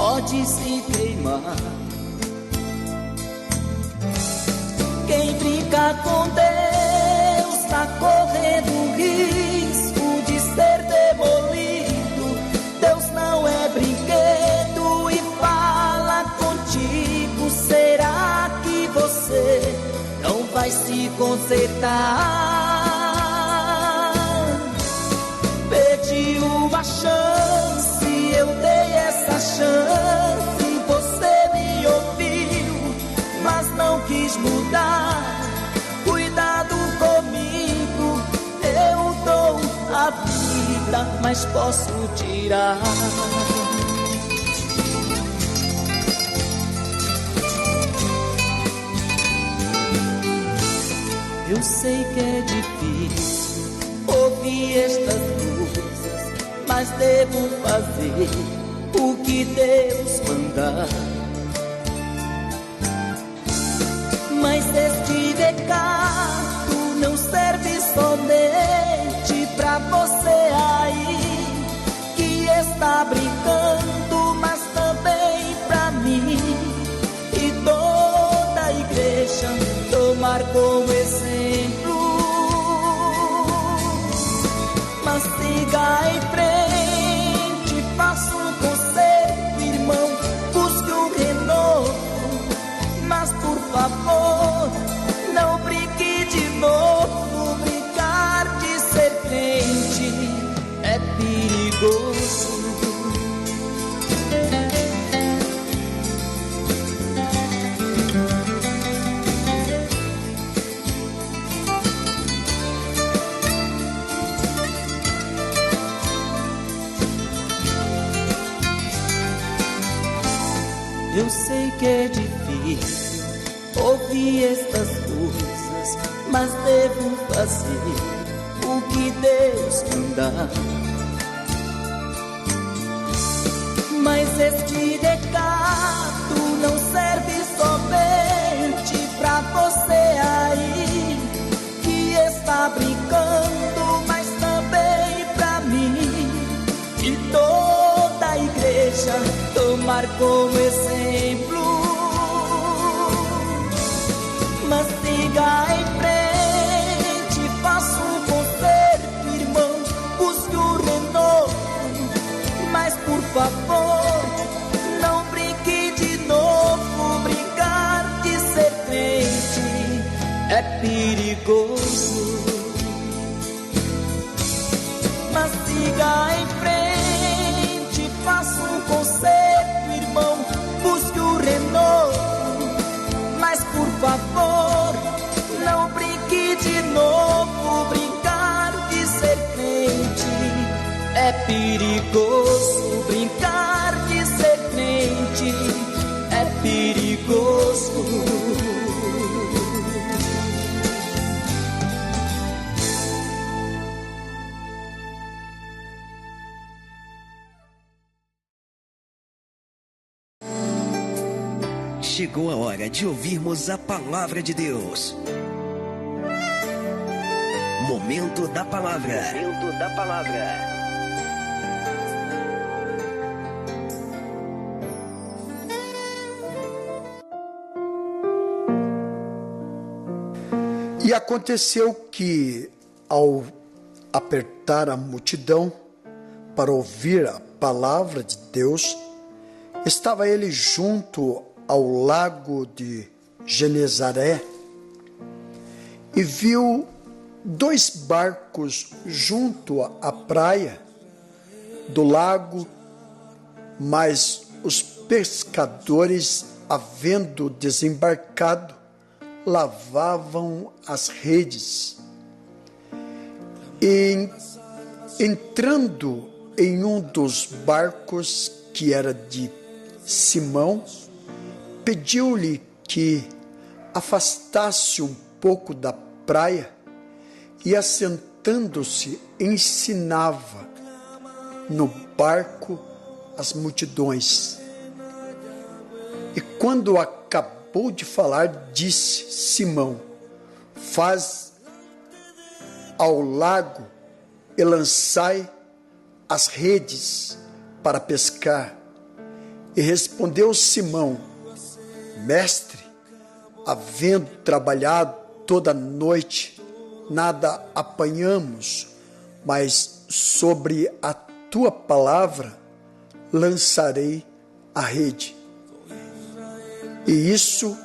pode se queimar. Quem brinca com Deus tá correndo risco de ser demolido. Deus não é brinquedo e fala contigo. Será que você não vai se consertar? Perdi uma chance, eu dei essa chance. Você me ouviu, mas não quis mudar. Cuidado comigo, eu dou a vida, mas posso tirar. Eu sei que é difícil ouvir estas coisas, mas devo fazer o que Deus mandar. Mas este recado não serve somente pra você aí que está brincando, mas também pra mim e toda a igreja tomar como exemplo. Mas siga em frente, faça um conserto, irmão, busque um renovo. Mas por favor, não brinque de novo. Brincar de ser crente é perigoso. Eu sei que é difícil ouvir estas coisas, mas devo fazer o que Deus mandar. Mas este recado não serve somente pra você aí que está brincando, mas também pra mim e toda a igreja tomar como exemplo. Mas siga em frente, faça um conserto, irmão, busque um renovo. Mas por favor, não brinque de novo. Brincar de ser crente é perigoso. Mas siga em frente, faça um conserto, irmão, busque um renovo. Mas por favor, não brinque de novo. Brincar de ser crente é perigoso. Brincar de ser crente é perigoso. Chegou a hora de ouvirmos a palavra de Deus. Momento da palavra. Momento da palavra. E aconteceu que, ao apertar a multidão para ouvir a palavra de Deus, estava ele junto ao lago de Genezaré e viu 2 barcos junto à praia do lago, mas os pescadores, havendo desembarcado, lavavam as redes. E, entrando em um dos barcos, que era de Simão, pediu-lhe que afastasse um pouco da praia e, assentando-se, ensinava no barco as multidões. E quando acabou de falar, disse: Simão, faz ao lago e lançai as redes para pescar. E respondeu Simão: Mestre, havendo trabalhado toda a noite, nada apanhamos, mas sobre a tua palavra lançarei a rede. E isso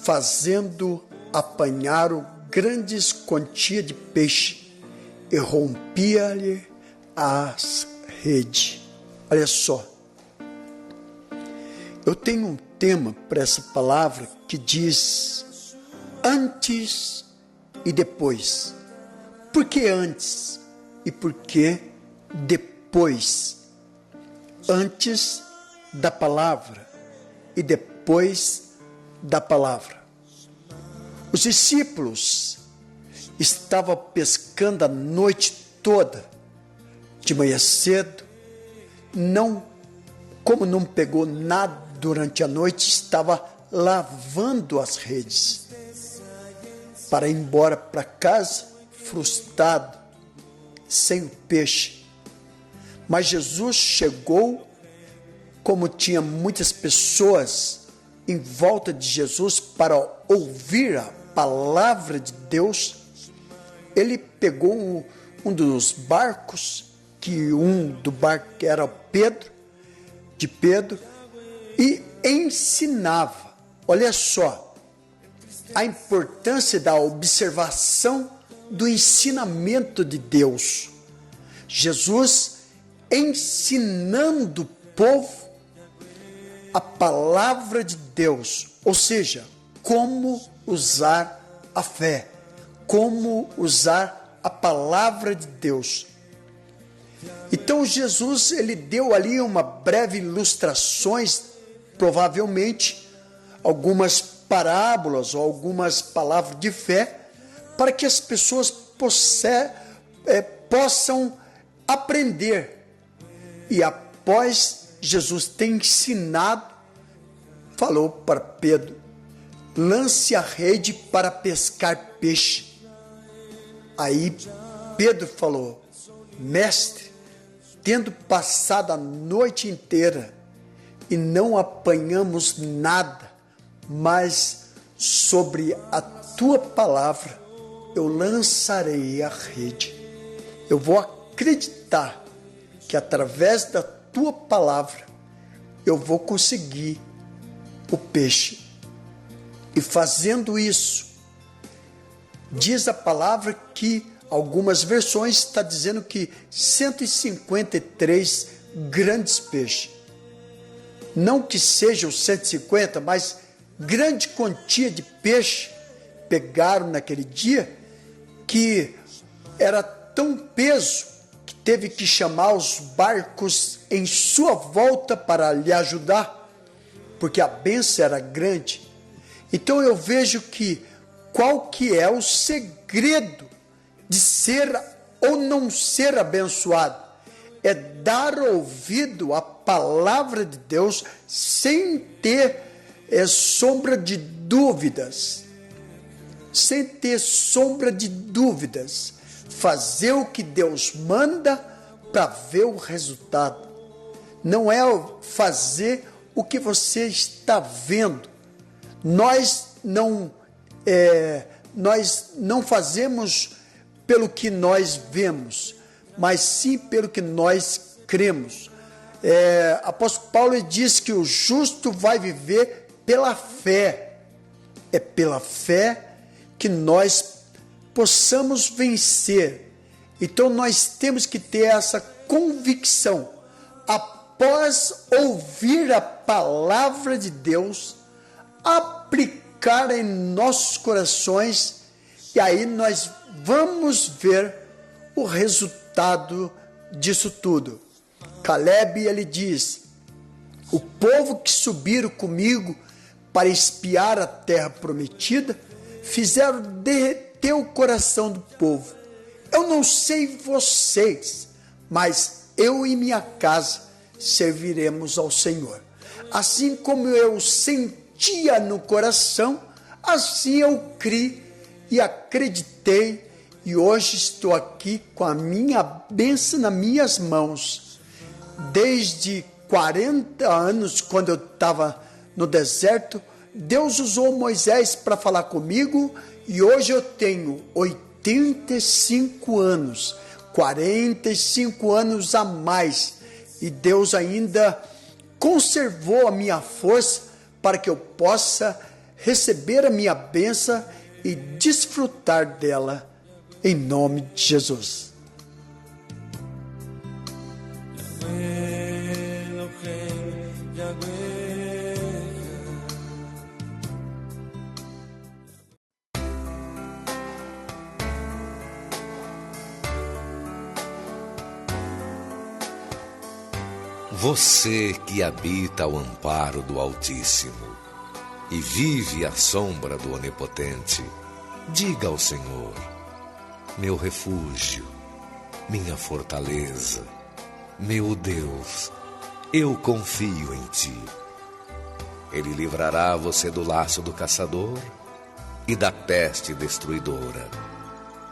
fazendo, apanharam grandes quantias de peixe e rompia-lhe as redes. Olha só, eu tenho um tema para essa palavra que diz antes e depois. Por que antes e por que depois? Antes da palavra e depois da palavra. Os discípulos estavam pescando a noite toda. De manhã cedo, como não pegou nada durante a noite, estava lavando as redes para ir embora para casa frustrado, sem o peixe. Mas Jesus chegou, como tinha muitas pessoas em volta de Jesus para ouvir a palavra de Deus, ele pegou um dos barcos, do barco era de Pedro, e ensinava. Olha só, a importância da observação do ensinamento de Deus. Jesus ensinando o povo a palavra de Deus, ou seja, como usar a fé, como usar a palavra de Deus. Então Jesus, ele deu ali uma breve ilustrações, provavelmente algumas parábolas ou algumas palavras de fé, para que as pessoas possam aprender. E após Jesus ter ensinado, falou para Pedro: lance a rede para pescar peixe. Aí Pedro falou: Mestre, tendo passado a noite inteira e não apanhamos nada, mas sobre a tua palavra eu lançarei a rede. Eu vou acreditar que através da tua palavra eu vou conseguir o peixe. E fazendo isso, diz a palavra que algumas versões está dizendo que 153 grandes peixes. Não que sejam 150, mas grande quantia de peixe pegaram naquele dia, que era tão peso que teve que chamar os barcos em sua volta para lhe ajudar, porque a bênção era grande. Então eu vejo que qual que é o segredo de ser ou não ser abençoado? É dar ouvido à palavra de Deus sem ter sombra de dúvidas. Sem ter sombra de dúvidas. Fazer o que Deus manda para ver o resultado. Não é fazer o que você está vendo. Nós não fazemos pelo que nós vemos, mas sim pelo que nós cremos. Apóstolo Paulo diz que o justo vai viver pela fé. É pela fé que nós possamos vencer. Então nós temos que ter essa convicção. Após ouvir a palavra de Deus, aplicar em nossos corações, e aí nós vamos ver o resultado disso tudo. Caleb, ele diz: o povo que subiram comigo para espiar a terra prometida, fizeram derreter o coração do povo. Eu não sei vocês, mas eu e minha casa serviremos ao Senhor. Assim como eu sentia no coração, assim eu criei e acreditei, e hoje estou aqui com a minha bênção nas minhas mãos. Desde 40 anos, quando eu estava no deserto, Deus usou Moisés para falar comigo, e hoje eu tenho 85 anos, 45 anos a mais, e Deus ainda conservou a minha força para que eu possa receber a minha bênção e desfrutar dela, em nome de Jesus. Você que habita ao amparo do Altíssimo e vive à sombra do Onipotente, diga ao Senhor: meu refúgio, minha fortaleza, meu Deus, eu confio em Ti. Ele livrará você do laço do caçador e da peste destruidora.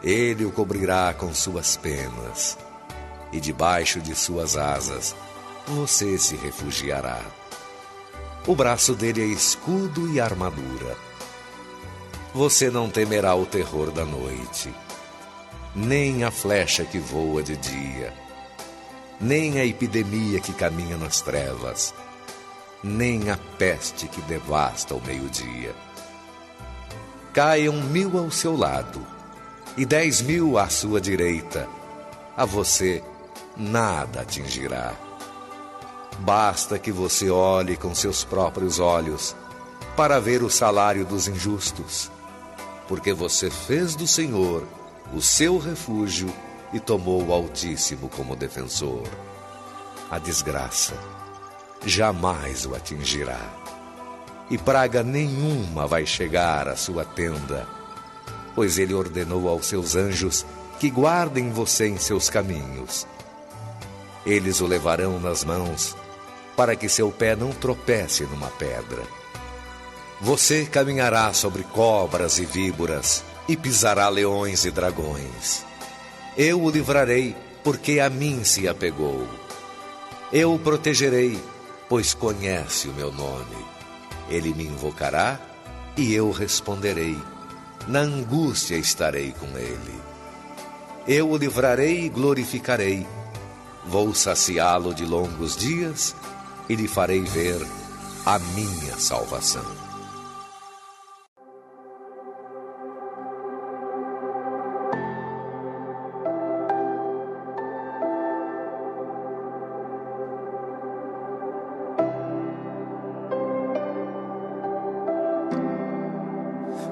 Ele o cobrirá com suas penas, e debaixo de suas asas você se refugiará. O braço dele é escudo e armadura. Você não temerá o terror da noite, nem a flecha que voa de dia, nem a epidemia que caminha nas trevas, nem a peste que devasta ao meio-dia. Caiam 1000 ao seu lado e 10.000 à sua direita, a você nada atingirá. Basta que você olhe com seus próprios olhos para ver o salário dos injustos, porque você fez do Senhor o seu refúgio e tomou o Altíssimo como defensor. A desgraça jamais o atingirá, e praga nenhuma vai chegar à sua tenda, pois ele ordenou aos seus anjos que guardem você em seus caminhos. Eles o levarão nas mãos, para que seu pé não tropece numa pedra. Você caminhará sobre cobras e víboras, e pisará leões e dragões. Eu o livrarei, porque a mim se apegou. Eu o protegerei, pois conhece o meu nome. Ele me invocará, e eu responderei. Na angústia estarei com ele. Eu o livrarei e glorificarei. Vou saciá-lo de longos dias, e lhe farei ver a minha salvação.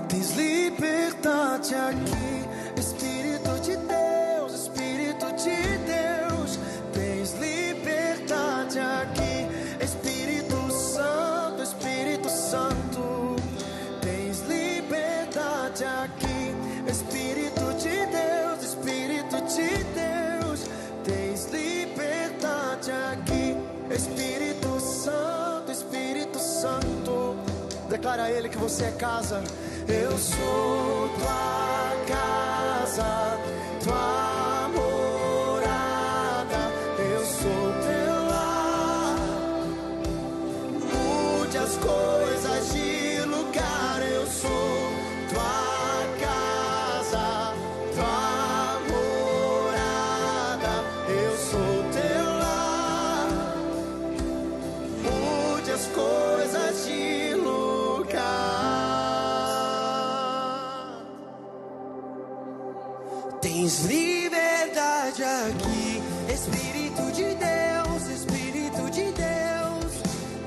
Tens liberdade aqui, Espírito de Deus, Espírito de Deus. Tens liberdade aqui, Espírito Santo, Espírito Santo. Tens liberdade aqui, Espírito de Deus, Espírito de Deus. Tens liberdade aqui, Espírito Santo, Espírito Santo. Declara a Ele que você é casa. Eu sou tua casa, tua morada, eu sou teu lar. Mude as coisas de lugar, eu sou tua casa, tua morada, eu sou teu lar. Mude as coisas de lugar. Tens liberdade aqui, Espírito de Deus, Espírito de Deus.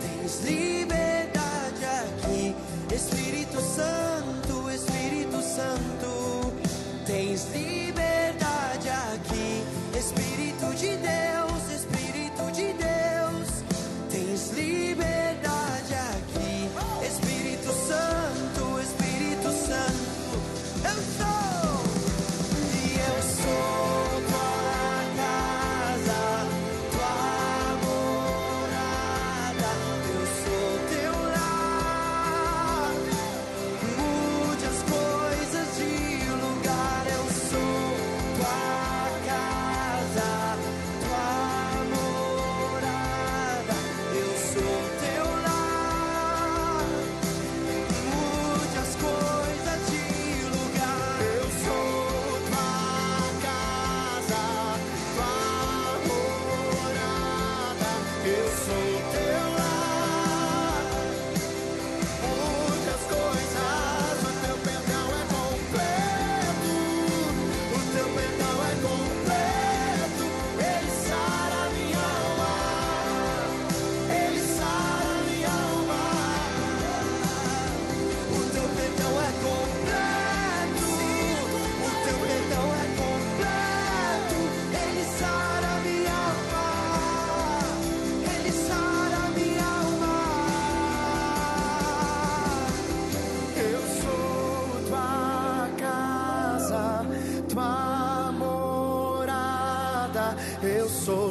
Tens liberdade aqui, Espírito Santo, Espírito Santo. Tens liberdade aqui, Espírito de Deus, Espírito de Deus. Tens liberdade aqui, Espírito Santo, Espírito Santo. Eu sou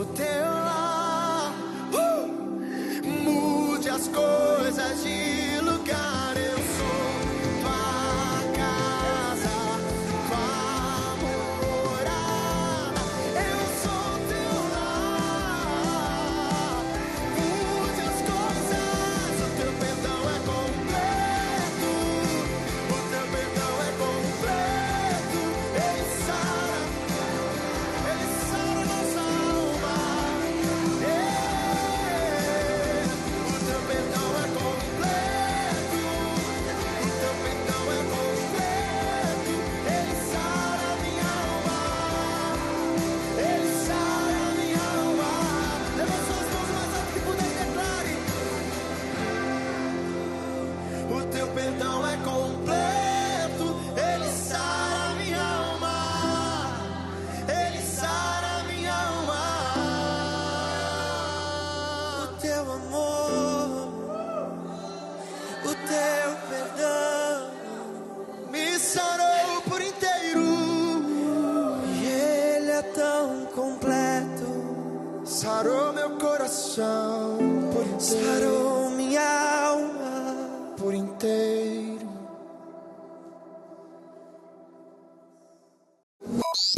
o teu lar. Mude as coisas de lugar. Eu sou tua casa, tua morada. Eu sou teu lar. Mude as coisas. O teu perdão é completo. O teu perdão é completo. Ele sara nossa alma. O teu perdão é completo. O teu perdão é completo. Ele sara minha alma. Ele sara minha alma. Levanta suas mãos mais alto que puder e declare: o teu perdão é completo. Ele sara minha alma. Ele sara minha alma. O teu amor, o teu perdão me sarou por inteiro. E ele é tão completo. Sarou meu coração por inteiro. Sarou minha alma por inteiro.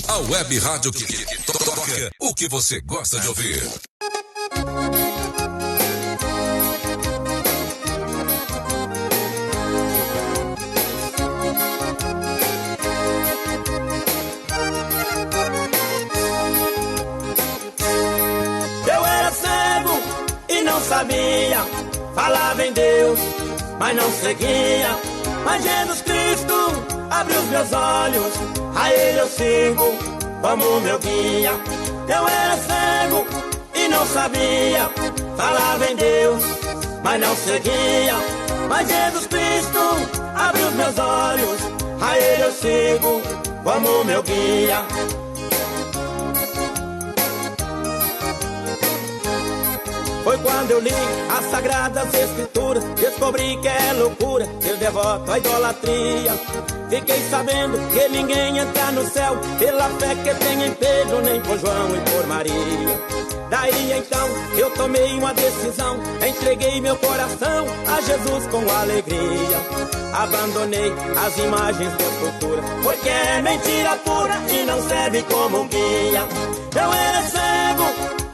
A web rádio que toca o que você gosta de ouvir. Eu era cego e não sabia, falava em Deus, mas não seguia. Mas Jesus Cristo abriu os meus olhos, a Ele eu sigo como meu guia. Eu era cego e não sabia, falava em Deus, mas não seguia. Mas Jesus Cristo abriu os meus olhos, a Ele eu sigo como meu guia. Foi quando eu li as Sagradas Escrituras, descobri que é loucura ser devoto à idolatria. Fiquei sabendo que ninguém entra no céu pela fé que tem em Pedro, nem por João e por Maria. Daí então eu tomei uma decisão, entreguei meu coração a Jesus com alegria. Abandonei as imagens de escultura, porque é mentira pura e não serve como guia. Eu era cego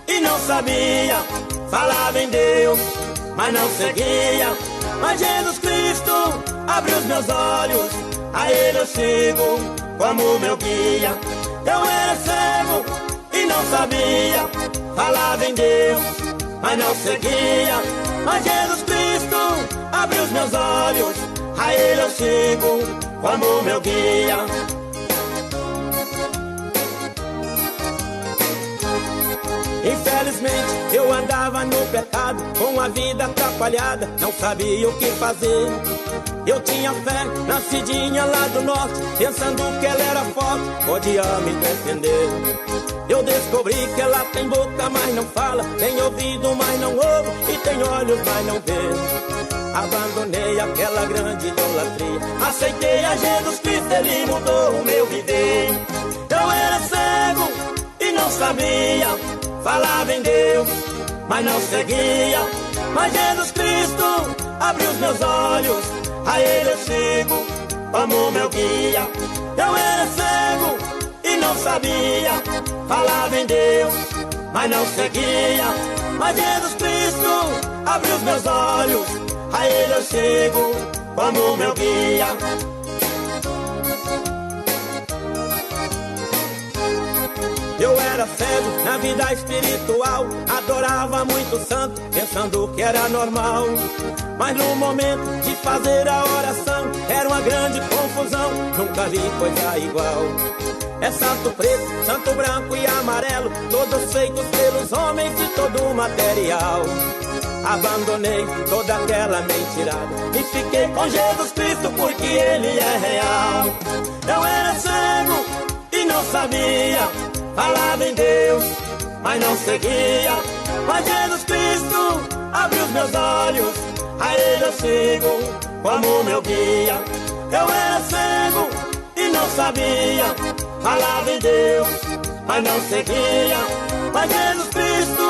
e não sabia, falava em Deus, mas não seguia. Mas Jesus Cristo abriu os meus olhos, a Ele eu sigo como meu guia. Eu era cego e não sabia, falava em Deus, mas não seguia. Mas Jesus Cristo abriu os meus olhos, a Ele eu sigo como meu guia. Infelizmente eu andava no pecado, com a vida atrapalhada, não sabia o que fazer. Eu tinha fé na Cidinha lá do norte, pensando que ela era forte, podia me defender. Eu descobri que ela tem boca, mas não fala, tem ouvido, mas não ouve, e tem olhos, mas não vê. Abandonei aquela grande idolatria, aceitei a Jesus Cristo, Ele mudou o meu viver. Eu era cego e não sabia, falava em Deus, mas não seguia. Mas Jesus Cristo abriu os meus olhos, a Ele eu sigo como meu guia. Eu era cego e não sabia, falava em Deus, mas não seguia. Mas Jesus Cristo abriu os meus olhos, a Ele eu sigo como meu guia. Eu era cego na vida espiritual, adorava muito santo, pensando que era normal. Mas no momento de fazer a oração, era uma grande confusão, nunca vi coisa igual. É santo preto, santo branco e amarelo, todos feitos pelos homens de todo o material. Abandonei toda aquela mentirada e fiquei com Jesus Cristo, porque Ele é real. Eu era cego e não sabia, falava em Deus, mas não seguia. Mas Jesus Cristo abriu os meus olhos, a Ele eu sigo como meu guia. Eu era cego e não sabia, falava em Deus, mas não seguia. Mas Jesus Cristo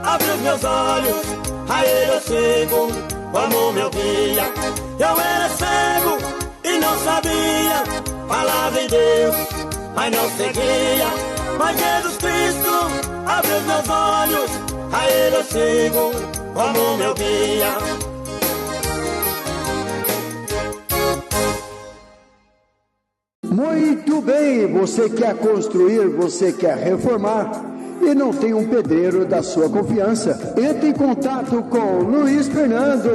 abriu os meus olhos, a Ele eu sigo, o amor meu guia. Eu era cego e não sabia, falava em Deus, mas não seguia. Mas Jesus Cristo abriu os meus olhos, a Ele eu sigo, o amor meu guia. Muito bem, você quer construir, você quer reformar e não tem um pedreiro da sua confiança? Entre em contato com Luiz Fernando,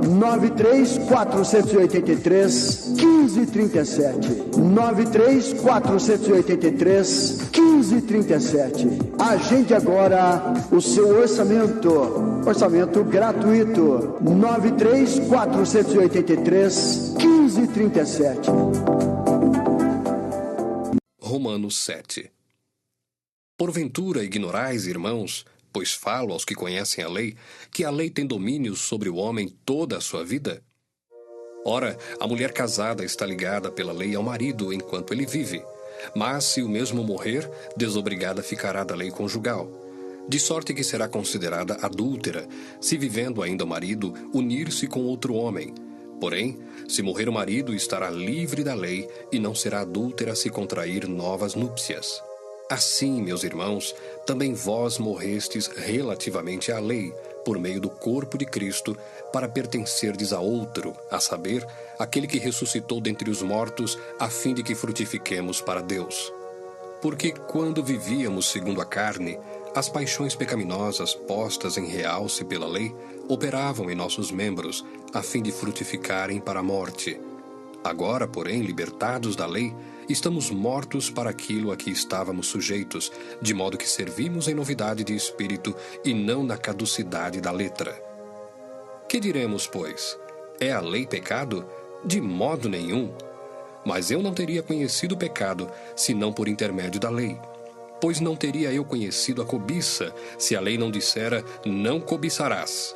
93-483-1537. 93-483-1537. Agende agora o seu orçamento gratuito. 93-483-1537. Romanos 7. Porventura ignorais, irmãos, pois falo aos que conhecem a lei, que a lei tem domínio sobre o homem toda a sua vida? Ora, a mulher casada está ligada pela lei ao marido enquanto ele vive, mas se o mesmo morrer, desobrigada ficará da lei conjugal, de sorte que será considerada adúltera, se vivendo ainda o marido, unir-se com outro homem. Porém, se morrer o marido, estará livre da lei e não será adúltera se contrair novas núpcias. Assim, meus irmãos, também vós morrestes relativamente à lei, por meio do corpo de Cristo, para pertencerdes a outro, a saber, aquele que ressuscitou dentre os mortos, a fim de que frutifiquemos para Deus. Porque quando vivíamos segundo a carne, as paixões pecaminosas postas em realce pela lei operavam em nossos membros, a fim de frutificarem para a morte. Agora, porém, libertados da lei, estamos mortos para aquilo a que estávamos sujeitos, de modo que servimos em novidade de espírito e não na caducidade da letra. Que diremos, pois? É a lei pecado? De modo nenhum. Mas eu não teria conhecido o pecado, senão por intermédio da lei. Pois não teria eu conhecido a cobiça, se a lei não dissera, não cobiçarás.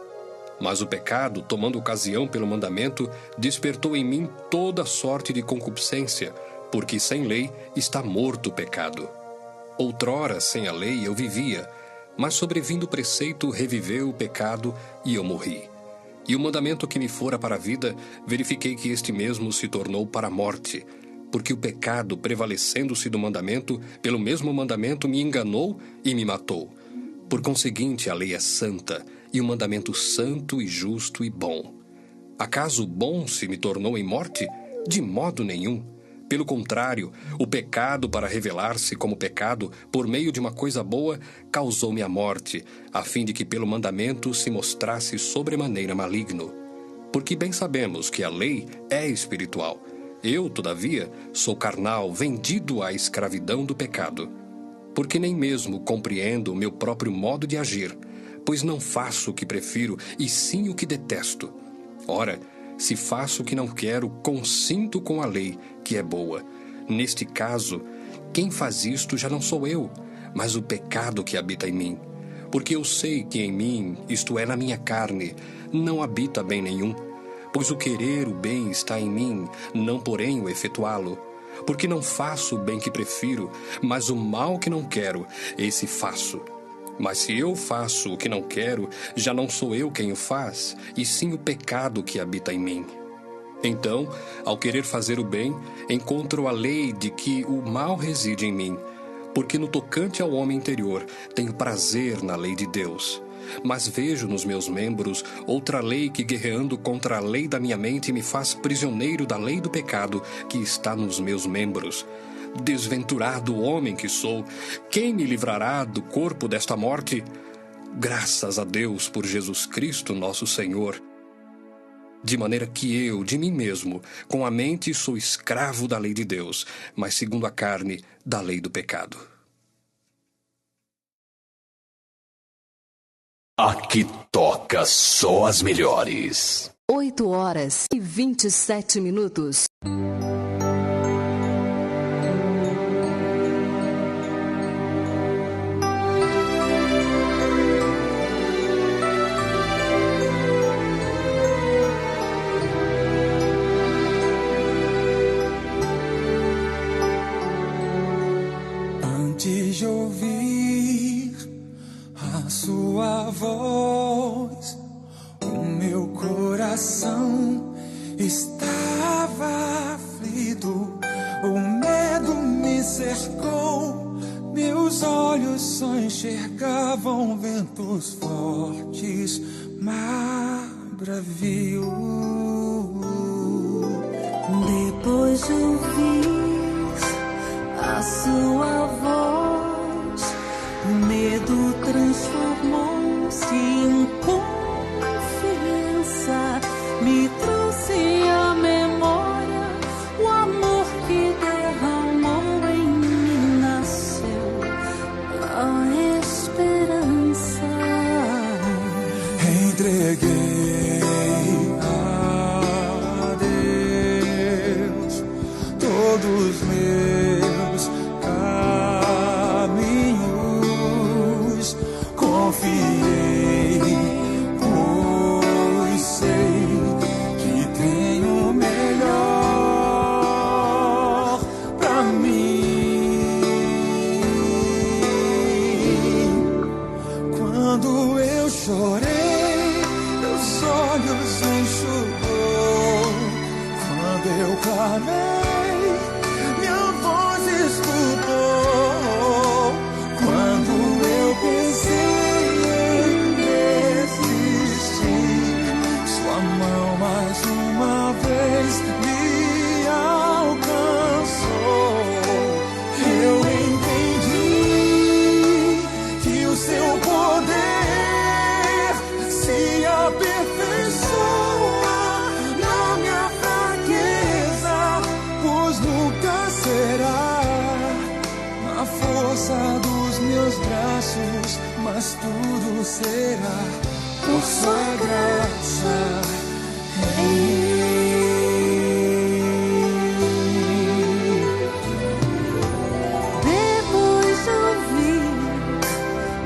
Mas o pecado, tomando ocasião pelo mandamento, despertou em mim toda sorte de concupiscência, porque sem lei está morto o pecado. Outrora, sem a lei, eu vivia, mas sobrevindo o preceito, reviveu o pecado e eu morri. E o mandamento que me fora para a vida, verifiquei que este mesmo se tornou para a morte, porque o pecado, prevalecendo-se do mandamento, pelo mesmo mandamento me enganou e me matou. Por conseguinte, a lei é santa, e o mandamento santo e justo e bom. Acaso o bom se me tornou em morte? De modo nenhum. Pelo contrário, o pecado, para revelar-se como pecado, por meio de uma coisa boa, causou-me a morte, a fim de que pelo mandamento se mostrasse sobremaneira maligno. Porque bem sabemos que a lei é espiritual. Eu, todavia, sou carnal, vendido à escravidão do pecado. Porque nem mesmo compreendo o meu próprio modo de agir, pois não faço o que prefiro, e sim o que detesto. Ora, se faço o que não quero, consinto com a lei, que é boa. Neste caso, quem faz isto já não sou eu, mas o pecado que habita em mim. Porque eu sei que em mim, isto é, na minha carne, não habita bem nenhum. Pois o querer o bem está em mim, não porém o efetuá-lo. Porque não faço o bem que prefiro, mas o mal que não quero, esse faço. Mas se eu faço o que não quero, já não sou eu quem o faz, e sim o pecado que habita em mim. Então, ao querer fazer o bem, encontro a lei de que o mal reside em mim, porque no tocante ao homem interior, tenho prazer na lei de Deus. Mas vejo nos meus membros outra lei que, guerreando contra a lei da minha mente, me faz prisioneiro da lei do pecado que está nos meus membros. Desventurado homem que sou, quem me livrará do corpo desta morte? Graças a Deus por Jesus Cristo, nosso Senhor. De maneira que eu, de mim mesmo, com a mente sou escravo da lei de Deus, mas segundo a carne, da lei do pecado. Aqui toca só as melhores. 8h27. Antes de ouvir sua voz, o meu coração estava aflito, o medo me cercou, meus olhos só enxergavam ventos fortes, mar bravio. Depois de ouvir a sua voz, o medo transformou-se em confiança, me trouxe à memória o amor que derramou em mim, nasceu a esperança. Entreguei a Deus todos meus caminhos, confiei, pois sei que tenho o melhor pra mim. Quando eu chorei, meus olhos enxugou. Quando eu clamei, minha voz escutou. Quando eu pensei em desistir, sua mão mais uma vez me alcançou. Eu entendi que o seu poder se aperfeiçoa na minha fraqueza, pois nunca será na força dos meus braços, mas tudo será por sua graça.